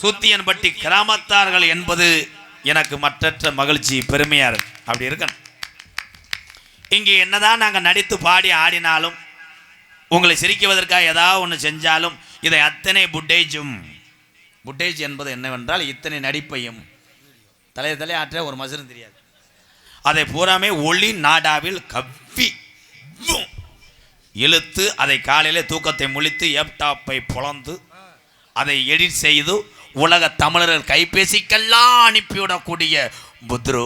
சூத்தியன்பட்டி கிராமத்தார்கள் என்பது எனக்கு மற்றற்ற மகிழ்ச்சி பெருமையா இருக்கு. அப்படி இருக்கணும். இங்கே என்னதான் நாங்கள் நடித்து பாடி ஆடினாலும் உங்களை சிரிக்குவதற்காக ஏதாவது ஒன்று செஞ்சாலும் இதை அத்தனை புட்டேஜ் என்பது என்னவென்றால் இத்தனை நடிப்பையும் தலை ஆற்ற ஒரு மசரும் தெரியாது. அதை பூராமே ஒளி நாடாவில் கவ்வி இழுத்து அதை காலையிலே தூக்கத்தை முழித்து லேப்டாப்பை பொளந்து அதை எடிட் செய்து உலக தமிழர்கள் கைபேசிக்கெல்லாம் அனுப்பிவிடக்கூடிய புத்ரு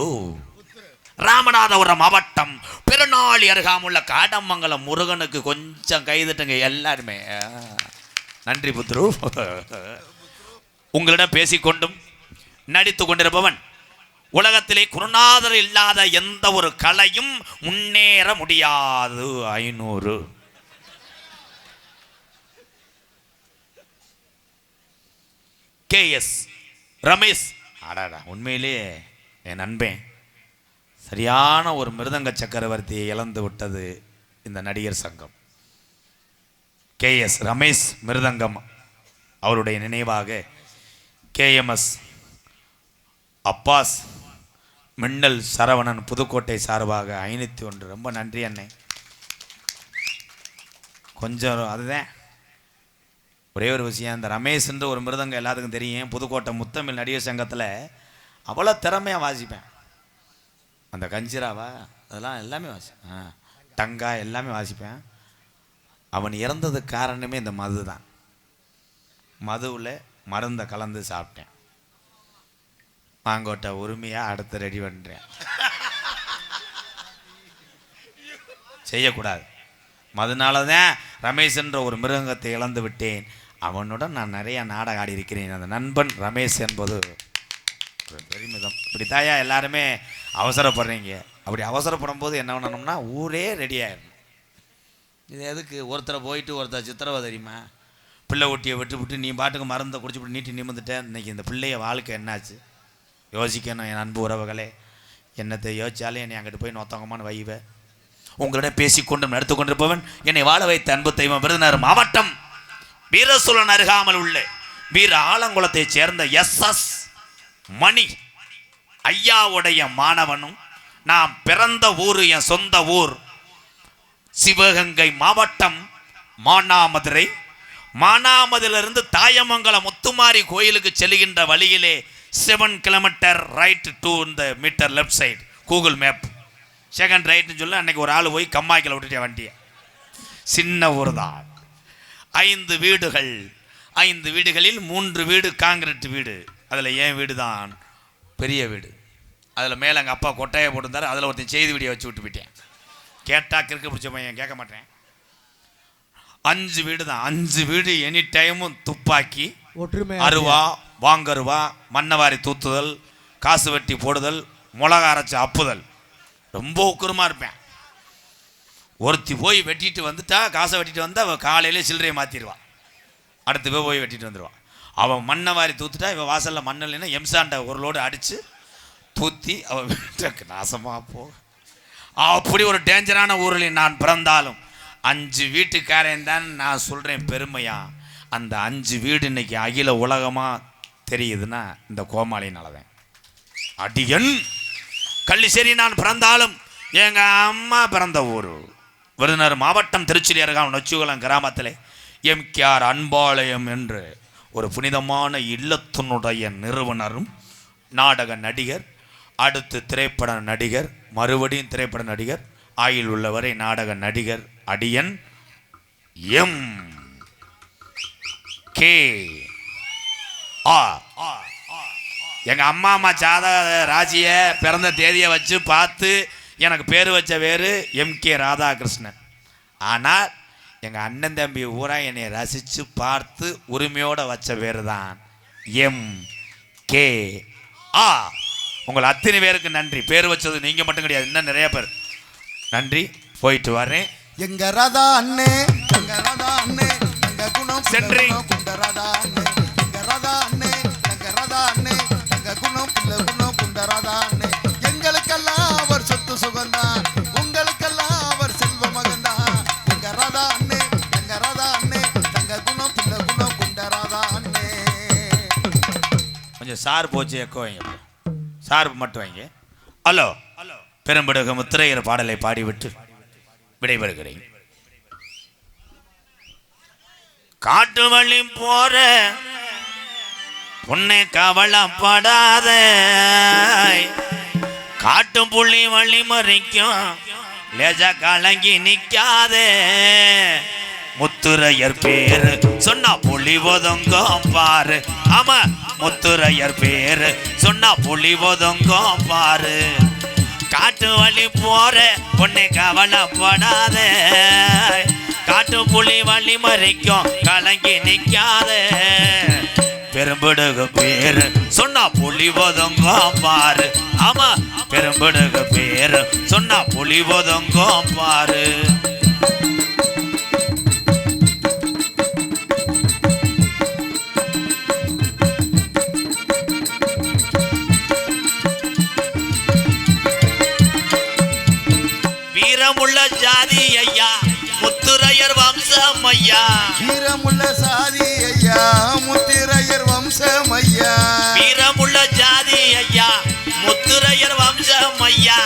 ராமநாதபுரம் மாவட்டம் பெருநாளி அருகாமுள்ள காடமங்கலம் முருகனுக்கு கொஞ்சம் கைதட்டுங்க எல்லாருமே. நன்றி புத்ரு. உங்களிடம் பேசிக்கொண்டும் நடித்து கொண்டிருப்பவன் உலகத்திலே குருநாதர் இல்லாத எந்த ஒரு கலையும் முன்னேற முடியாது. 500 KS ரமேஷ். அடாடா உண்மையிலே என் நண்பன் சரியான ஒரு மிருதங்க சக்கரவர்த்தியை இழந்து விட்டது இந்த நடிகர் சங்கம். KS ரமேஷ் மிருதங்கம் அவருடைய நினைவாக KMS அப்பாஸ் மின்னல் சரவணன் புதுக்கோட்டை சார்பாக 501. ரொம்ப நன்றி அண்ணே. கொஞ்சம் அதுதான் ஒரே ஒரு விஷயம். இந்த ரமேஷ்ன்ற ஒரு மிருதங்க எல்லாத்துக்கும் தெரியும். புதுக்கோட்டை முத்தமிழ் நடிகர் சங்கத்தில் அவ்வளோ திறமையாக வாசிப்பேன். அந்த கஞ்சிராவா அதெல்லாம் எல்லாமே வாசிப்பேன். டங்கா எல்லாமே வாசிப்பேன். அவன் இறந்ததுக்கு காரணமே இந்த மது தான். மதுவில் மருந்தை கலந்து சாப்பிட்டேன். மாங்கோட்டை உரிமையாக அடுத்து ரெடி பண்ணுறேன். செய்யக்கூடாது. மதுனால தான் ரமேஷ்ன்ற ஒரு மிருகத்தை இழந்து விட்டேன். அவனுடன் நான் நிறைய நாடகம் ஆடி இருக்கிறேன். அந்த நண்பன் ரமேஷ் என்பது ஒரு பெருமிதம். இப்படி தாயா எல்லாருமே அவசரப்படுறீங்க. அப்படி அவசரப்படும் போது என்ன பண்ணணும்னா ஊரே ரெடி ஆயிடணும். இது எதுக்கு ஒருத்தரை போயிட்டு ஒருத்தர் சித்திரவை தெரியுமா? பிள்ளை ஊட்டியை விட்டு நீ பாட்டுக்கு மருந்தை குடிச்சுட்டு நீட்டி நிமிந்துட்டேன். இன்றைக்கி இந்த பிள்ளைய வாழ்க்கை என்னாச்சு யோசிக்கணும். என் அன்பு உறவுகளே என்னத்தை யோசிச்சாலும் என்னை அங்கிட்டு போய் நொத்தங்கமானு வைவேன். உங்களிடம் பேசிக்கொண்டும் நடத்து கொண்டிருப்பவன் என்னை வாழ வைத்த அன்பு தெய்வம் விருதுநகர் மாவட்டம் வீரசூலன் அருகாமல் உள்ள வீர ஆலங்குளத்தைச் சேர்ந்த SS மணி ஐயாவுடைய மாணவனும் நான் பிறந்த ஊர் என் சொந்த ஊர் சிவகங்கை மாவட்டம் மானாமதுரை. மானாமதிலிருந்து தாயமங்கலம் முத்துமாரி கோயிலுக்கு செல்கின்ற வழியிலே 7 கிலோமீட்டர் ரைட் டு இந்த metre left side Google map second ரைட்னு சொல்ல அன்னைக்கு ஒரு ஆள் போய் கம்மாய்க்கில் விட்டுட்டே வண்டியை. சின்ன ஊர் தான். 5 வீடுகள். 5 வீடுகளில் 3 வீடு காங்கிரீட் வீடு. அதில் என் வீடு தான் பெரிய வீடு. அதில் மேலே எங்கள் அப்பா கொட்டையை போட்டிருந்தாரு. அதில் ஒருத்தன் செய்தி வீடியோ வச்சு விட்டு போயிட்டேன். கேட்டால் கிறுக்கு பிடிச்ச பையன் கேட்க மாட்டேன். 5 வீடு தான். 5 வீடு எனி டைமும் துப்பாக்கி அருவா வாங்கருவா மண்ணவாரி தூத்துதல் காசு வெட்டி போடுதல் மிளகா அரைச்சி அப்புதல். ரொம்ப உக்குரமாக இருப்பேன். ஒருத்தி போய் வெட்டிட்டு வந்துட்டா காசை வெட்டிட்டு வந்து அவள் காலையிலே சில்லறையை மாற்றிடுவான். அடுத்து போய் வெட்டிட்டு வந்துடுவான். அவன் மண்ணை வாரி தூத்துட்டா இவன் வாசலில் மண் இல்லைன்னா எம்சாண்டை ஒரு லோடு அடித்து தூத்தி அவள் வீட்டுக்கு நாசமாக போ. அப்படி ஒரு டேஞ்சரான ஊரில் நான் பிறந்தாலும் 5 வீட்டுக்காரன் தான் நான் சொல்கிறேன் பெருமையா. அந்த 5 வீடு இன்னைக்கு அகில உலகமாக தெரியுதுன்னா இந்த கோமாளினால தான். அடியன் கள்ளிசேரி நான் பிறந்தாலும் எங்கள் அம்மா பிறந்த ஊர் விருதுநகர் மாவட்டம் திருச்சி அருகாமல் நொச்சிகுளம் கிராமத்தில் எம்கேஆர் அன்பாலயம் என்று ஒரு புனிதமான இல்லத்தினுடைய நிறுவனரும் நாடக நடிகர், அடுத்து திரைப்பட நடிகர், மறுபடியும் திரைப்பட நடிகர், ஆயில் உள்ளவரை நாடக நடிகர் அடியன் எம் கே எங்க அம்மா ஜாதக ராசிய பிறந்த தேதியை வச்சு பார்த்து எனக்கு பேர் வச்ச பேர் எம்கே ராதாகிருஷ்ணன். ஆனால் எங்கள் அண்ணன் தம்பி ஊரா என்னை ரசித்து பார்த்து உரிமையோடு வச்ச பேர் தான் எம் கே ஆ. உங்கள் அத்தனை பேருக்கு நன்றி. பேர் வச்சது நீங்கள் மட்டும் கிடையாது, இன்னும் நிறைய பேர் நன்றி. போயிட்டு வரேன். எங்க ராதா அண்ணே, எங்க ராதா அண்ணே, எங்க குணம் சென்றி குண்ட ராதா அண்ணே, எங்க ராதா அண்ணே, எங்க ராதா அண்ணே, எங்க குணம் குணம் குண்ட ராதா அண்ணே. எங்களுக்கெல்லாம் அவர் சொத்து சுகந்தான், உங்களுக்கெல்லாம் அவர் செல்வ மகன்தான். எங்க ராதா அண்ணே, எங்க ராதா அண்ணே, எங்க குணம் குண்ட ராதா அண்ணே. கொஞ்சம் சார் போச்சு எக்கோ வைங்க, சார் மட்டும் வைங்க. Hello hello. பெரும்படுக முத்திரையர் பாடலை பாடிவிட்டு விடைபெறுகிறேன். காட்டு வழி போற உன்னை கவலைப்படாத, காட்டும் புள்ளி வழி மறிக்கும் லேஜா கலங்கி நிக்காதே. முத்துரையர் பேரு சொன்னா புலி ஒதுங்கும் பாரு. ஆமா, முத்துரையர் பேரு சொன்னா புலி ஒதுங்கும் பாரு. காட்டு வழி போற உன்னை கவலைப்படாத, காட்டு புலி வழி மறிக்கும் கலங்கி நிக்காத. பெரும்படுக பேரு சொன்னா புலி ஒதுங்கும் பாரு. ஆமா, பெரும்படுக பேரு சொன்னா புலி ஒதுங்கும் பாரு. வீரமுள்ள ஜாதி ஐயா, முத்துரையர் வம்சம் ஐயா. வீரமுள்ள சாதி ஐயா, முத்துரையர் வம்சம் ஐயா. வீரமுள்ள ஜாதி ஐயா, முத்துரையர் வம்சம் ஐயா.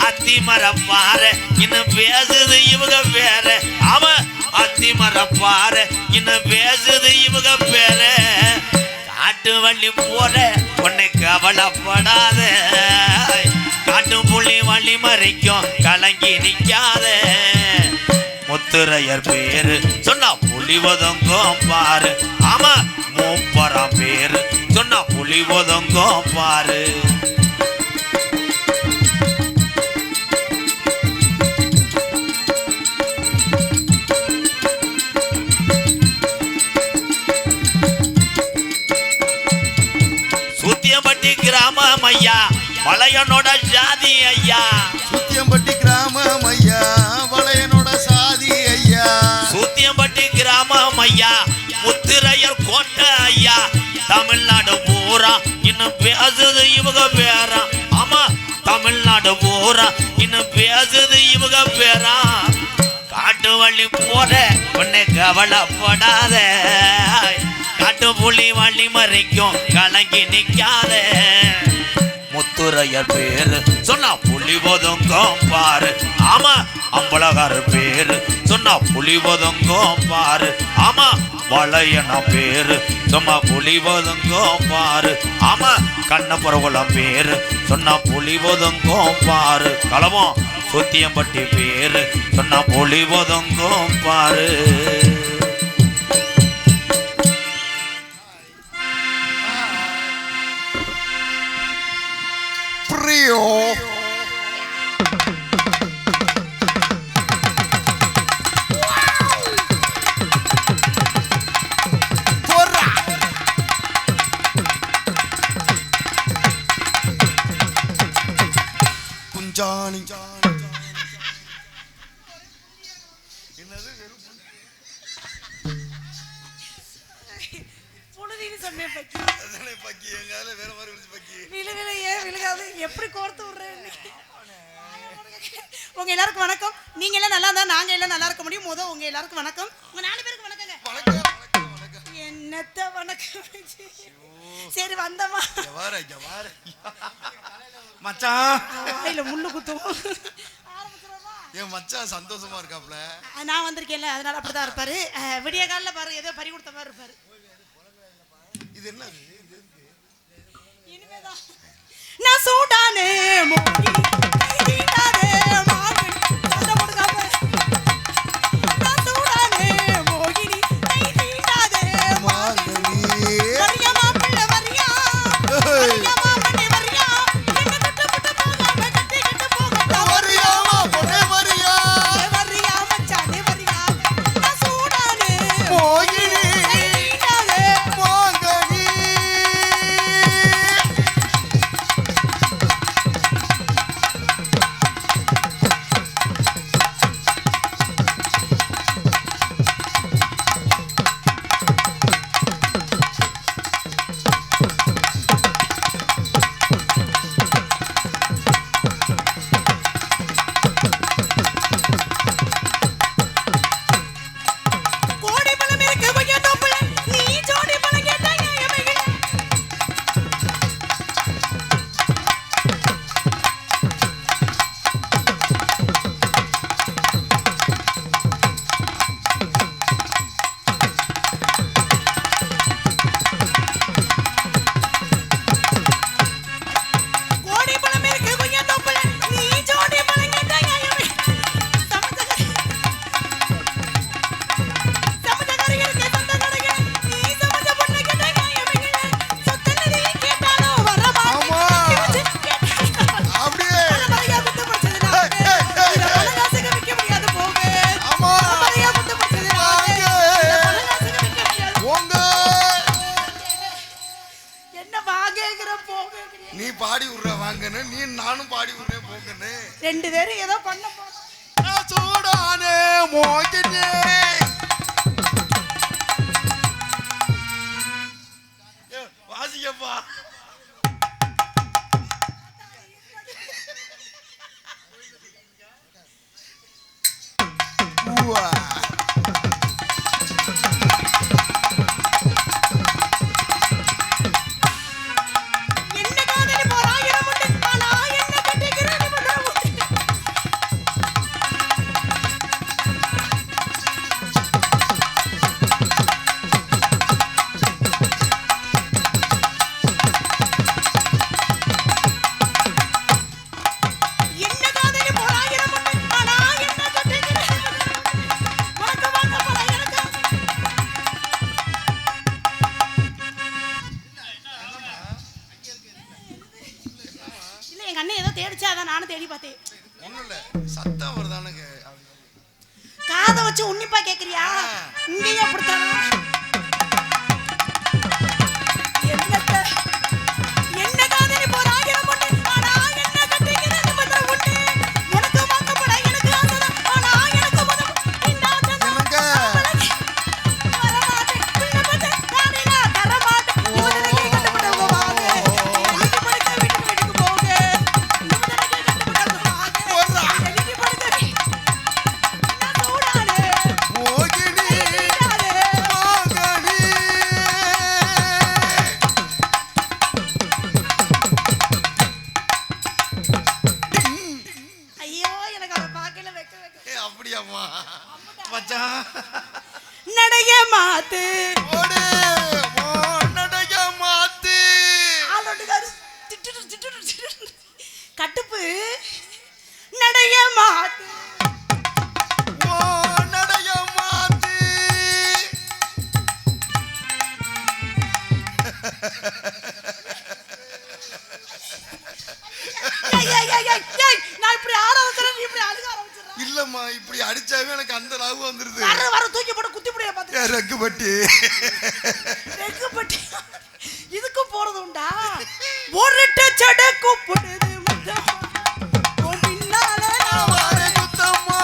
அத்தி மரம் பாரு இன்னும் பேசுது இவங்க வேற. அவன் அத்தி மரம் பாரு இன்னும் பேசுது இவங்க வேற. காட்டு வள்ளி போற உன்னை கவலைப்படாத, காட்டு புள்ளி வள்ளி மறிக்கும் கலங்கி நிக்காத. முத்துரையர் பேரு சொன்னா புலி ஒதுங்கும் பாரு. ஆமா, மூப்பரம் பேரு சொன்னா புலி ஒதுங்கும் பாரு. சூத்தியம்பட்டி கிராமம் ஐயா, வளையனோட ஜாதி ஐயா. சூத்தியம்பட்டி கிராமம் ஐயா, வளையனோட சாதி ஐயா. சூத்தியம்பட்டி கிராமம் ஐயா, முத்துரையர் கோட்டை ஐயா. தமிழ்நாடு பூரா இன்னும் பேசுது இவங்க பேரா. ஆமா, தமிழ்நாடு பூரா இன்னும் பேசுது இவங்க பேரா. காட்டு வள்ளி போற உன்னை கவலைப்படாத, காட்டு புலி வள்ளி மறிக்கும் கலங்கி நிக்காத. முத்துரையர் பேரு சொன்னா புலி ஒதுங்கும் பாரு. ஆமா, அம்பலகார பேரு சொன்னா புலி ஒதுங்கும் பாரு. ஆமா, வளையன பேரு சொன்னா புலி ஒதுங்கும் பாரு. ஆமா, கண்ணபுரகுலம் பேரு சொன்னா புலி ஒதுங்கும் பாரு. களவம் சூத்தியம்பட்டி பேரு சொன்னா புலி ஒதுங்கும் பாரு. பிரியோ குஞ்சாணி எப்படி கோர்த்து விடுறேன். உங்க எல்லாருக்கும் வணக்கம். நீங்க எல்லாம் நல்லா இருந்தா நாங்க எல்லாம் நல்லா இருக்க முடியும். முதல் உங்க எல்லாருக்கும் வணக்கம். உங்க 4 பேருக்கு வணக்கங்க. என்னத்த வணக்கம். சரி வந்தமா மச்சான் இல்ல முள்ளு குத்துவோம். ஆரம்பிச்சிரோமா? என் மச்சான் சந்தோஷமா இருக்காப்ல. நான் வந்திருக்கேன்ல அதனால அப்படிதான் இருப்பாரு. விடிய காலில் பாரு ஏதோ பறி கொடுத்த மாதிரி இருப்பாரு. இது என்ன? இனிமேதான் நான் சூடானே மோகினி நீடாதே மாங்கனி சண்டை போடுகாம நான் சூடானே மோகினி நீடாதே மாங்கனி வரியா மாப்பிள்ளை வரியா வரியா மாமணி வரியா என்ன கட்ட புட்ட போகாம கட்டி கட்ட போகாம வரியா பொண்ணே வரியா வரியா மச்சானே வரியா நான் சூடானே மோகினி நீடாதே மாங்கனி. கோடி பணம் இருக்கு கொய்யா தோப்புல நீ ஜோடி பணம் கேட்டா ஏமைகள் கோடி பணம் இருக்கு கொய்யா தோப்புல நீ ஜோடி பணம் கேட்டா ஏமைகள் சமதகரிகளுக்கு சொந்த கடைகள் நீ சமத பொண்ணு கேட்டா ஏமைகள் சொத்தனதி கேட்டாலும் வர ஆமா. அப்படியே. மரியா குத்து படிச்சதுனால பணகாசுக்கு விற்க முடியாது போக ஆமா. மரியா குத்து படிச்சதுனால பணகாசுக்கு விற்க முடியாது போங்க. என்ன வாங்கேங்கிற போக நீ பாடி விடுற வாங்கன்னு, நீ நானும் பாடி விடுறேன் போங்கன்னு. ரெண்டு பேரும் ஏதோ பண்ண போறோம். நான் சூடானே மோகினி. வாசிக்கப்பா. ஊவா. என்ன காதலி போறாயிரம் உண்டு ஆனா என்ன கட்டிக்கிறேன்னு பண்றோம் என்ன காதலி போறாயிரம் உண்டு ஆனா என்ன கட்டிக்கிறேன்னு வாங்க வாங்க போறா எனக்கு இல்ல எங்க அண்ணன் ஏதோ தேடிச்சா அதான் நானும் தேடி பார்த்தேன். ஒண்ணும் இல்ல, சத்தம் வருதானுங்க. காதை வச்சு உன்னிப்பா கேக்குறியா? இங்கேயும் அப்படித்தானா? என்னத்த என்ன காதலி போறாயிரம் பொண்ணு ஆனா என்ன கட்டிக்கிறேன்னு பண்ற பொண்ணு உனக்கு வாங்கப்பட எனக்கு ஆசைதான் ஆனா எனக்கு முதல் என்னங்க? வரமாட்டேன் பிள்ளை பார்த்து நானேனா தரமாட்டேன் இவனுக்கு கட்டுப்பட்டவங்க வாங்க வீட்டு படுக்க வீட்டுக்கு போக இவனுக்கு கட்டுப்பட்டவங்க வாங்க வீட்டு படுக்க நான் சூடானே மோகினி நீடாதே மாங்கனி. ஐயோ எனக்கு அவ பார்க்கல வைக்க அப்படியாம்மா மச்சான்? நடைய மாத்து ஓடு நடைய மாத்து. ஆளோட்டுக்காரு கட்டுப்பு நடைய மாத்து ஓ நடைய மாத்து. நான் இப்படி ஆட வச்சுறேன் நீ இப்படி அழுக ஆரம்பிச்சிடறேன். இல்லம்மா, இப்படி அடிச்சாவே எனக்கு அந்த ராகு வந்துருது. வர தூக்கி போட்டு குத்தி முடிய பார்த்து ரெக்கு பட்டி. ரெக்குப்பட்டி இதுக்கு போறது உண்டா? ஒரு சடை கூப்பிடுது முத்தம்மா. உன் பின்னால நான் வாரேன் முத்தம்மா.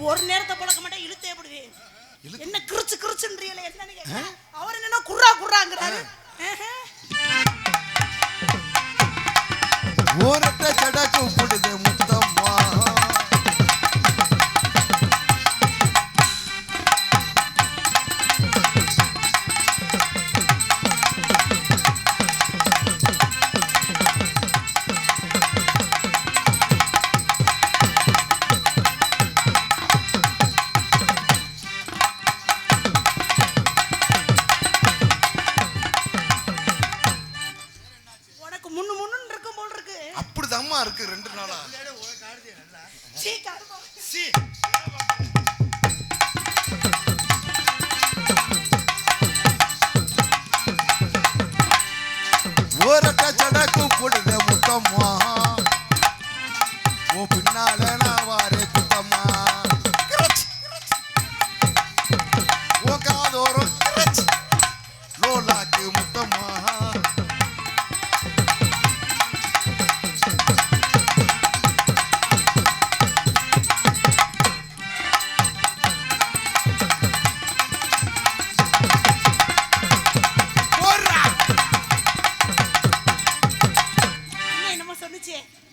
ஒரு நேரத்தை பழக்க மாட்டேன் இழுத்தே விடுவேன். என்ன கிறுச்சு கிறுச்சுன்றீங்களே என்னன்னு கேட்கிறேன். அவர் என்னன்னா குர்ரா குர்ராங்கிறாரு. ஓரட்ட சடை கூப்பிடுது முத்தம்மா. காதோரம் லோலாக்கு முத்தம்மா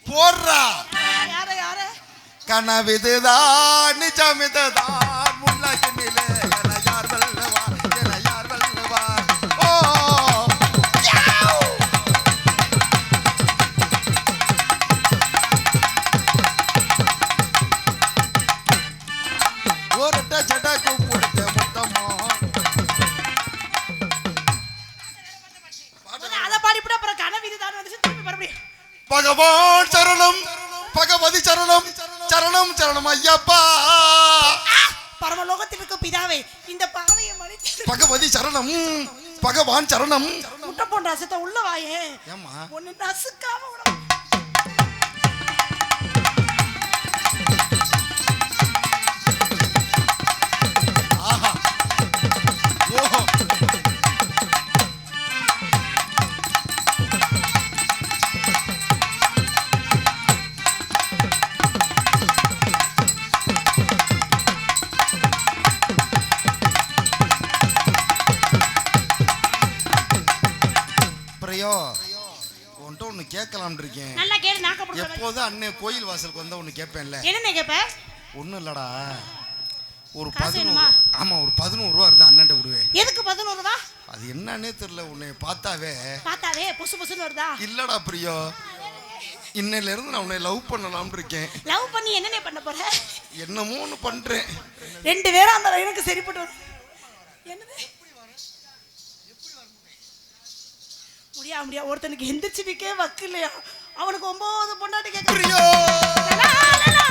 போடுறா கனவிதுதான் நிஜமிதுதான் முன்னாக்கினிலே என யார் வல்லவார் என யார் வல்லவார் ஓ ஒருட்ட சட்டாக்கு போடுத்த முத்தமோ அத பாடிப்பட அப்புறம் கனவிதுதான் வந்து திருப்பி மறுபடியும் பகவான் சரணம் பகவதி சரணம் சரணம் சரணம் ஐயப்பா பரமலோகத்தில் இருக்க பிதாவே இந்த பாவையை மன்னிச்சு பகவதி சரணம் பகவான் சரணம் முட்டை போன்ற அசத்தை உள்ள வாயே ஏம்மா ஒன்னு நசுக்காம விட ஆஹா ஓஹோ உன்ட்ட ஒண்ணு கேட்கலாம்னு இருக்கேன். நல்லா கேளு நாக்கப்புடி. எப்போதும் அண்ணே கோயில் வாசலுக்கு வந்தா ஒண்ணு கேட்பேன்ல. என்ன கேப்ப? ஒண்ணும் இல்லடா. ஒரு 11 ஆமா ஒரு 11 ரூபா இருந்தா அண்ணன்ட்ட கொடுவேன். எதுக்கு 11 ரூபா? அது என்னன்னே தெரியல உன்னை பார்த்தாவே புசு புசுன்னு வருதா? இல்லடா பிரியோ. இன்னையில இருந்து நான் உன்னை லவ் பண்ணலாம்னு இருக்கேன். லவ் பண்ணி என்னனே பண்ண போற? என்னமோ ஒன்னு பண்றேன். ரெண்டு பேரும் அந்த எனக்கு சரிப்பட்டு வரும். என்னது? முடியா ஒருத்தனுக்கு எந்திரிச்சு நிக்கே வக்கு இல்லையா? அவனுக்கு 9 பொண்டாட்டி கேட்க.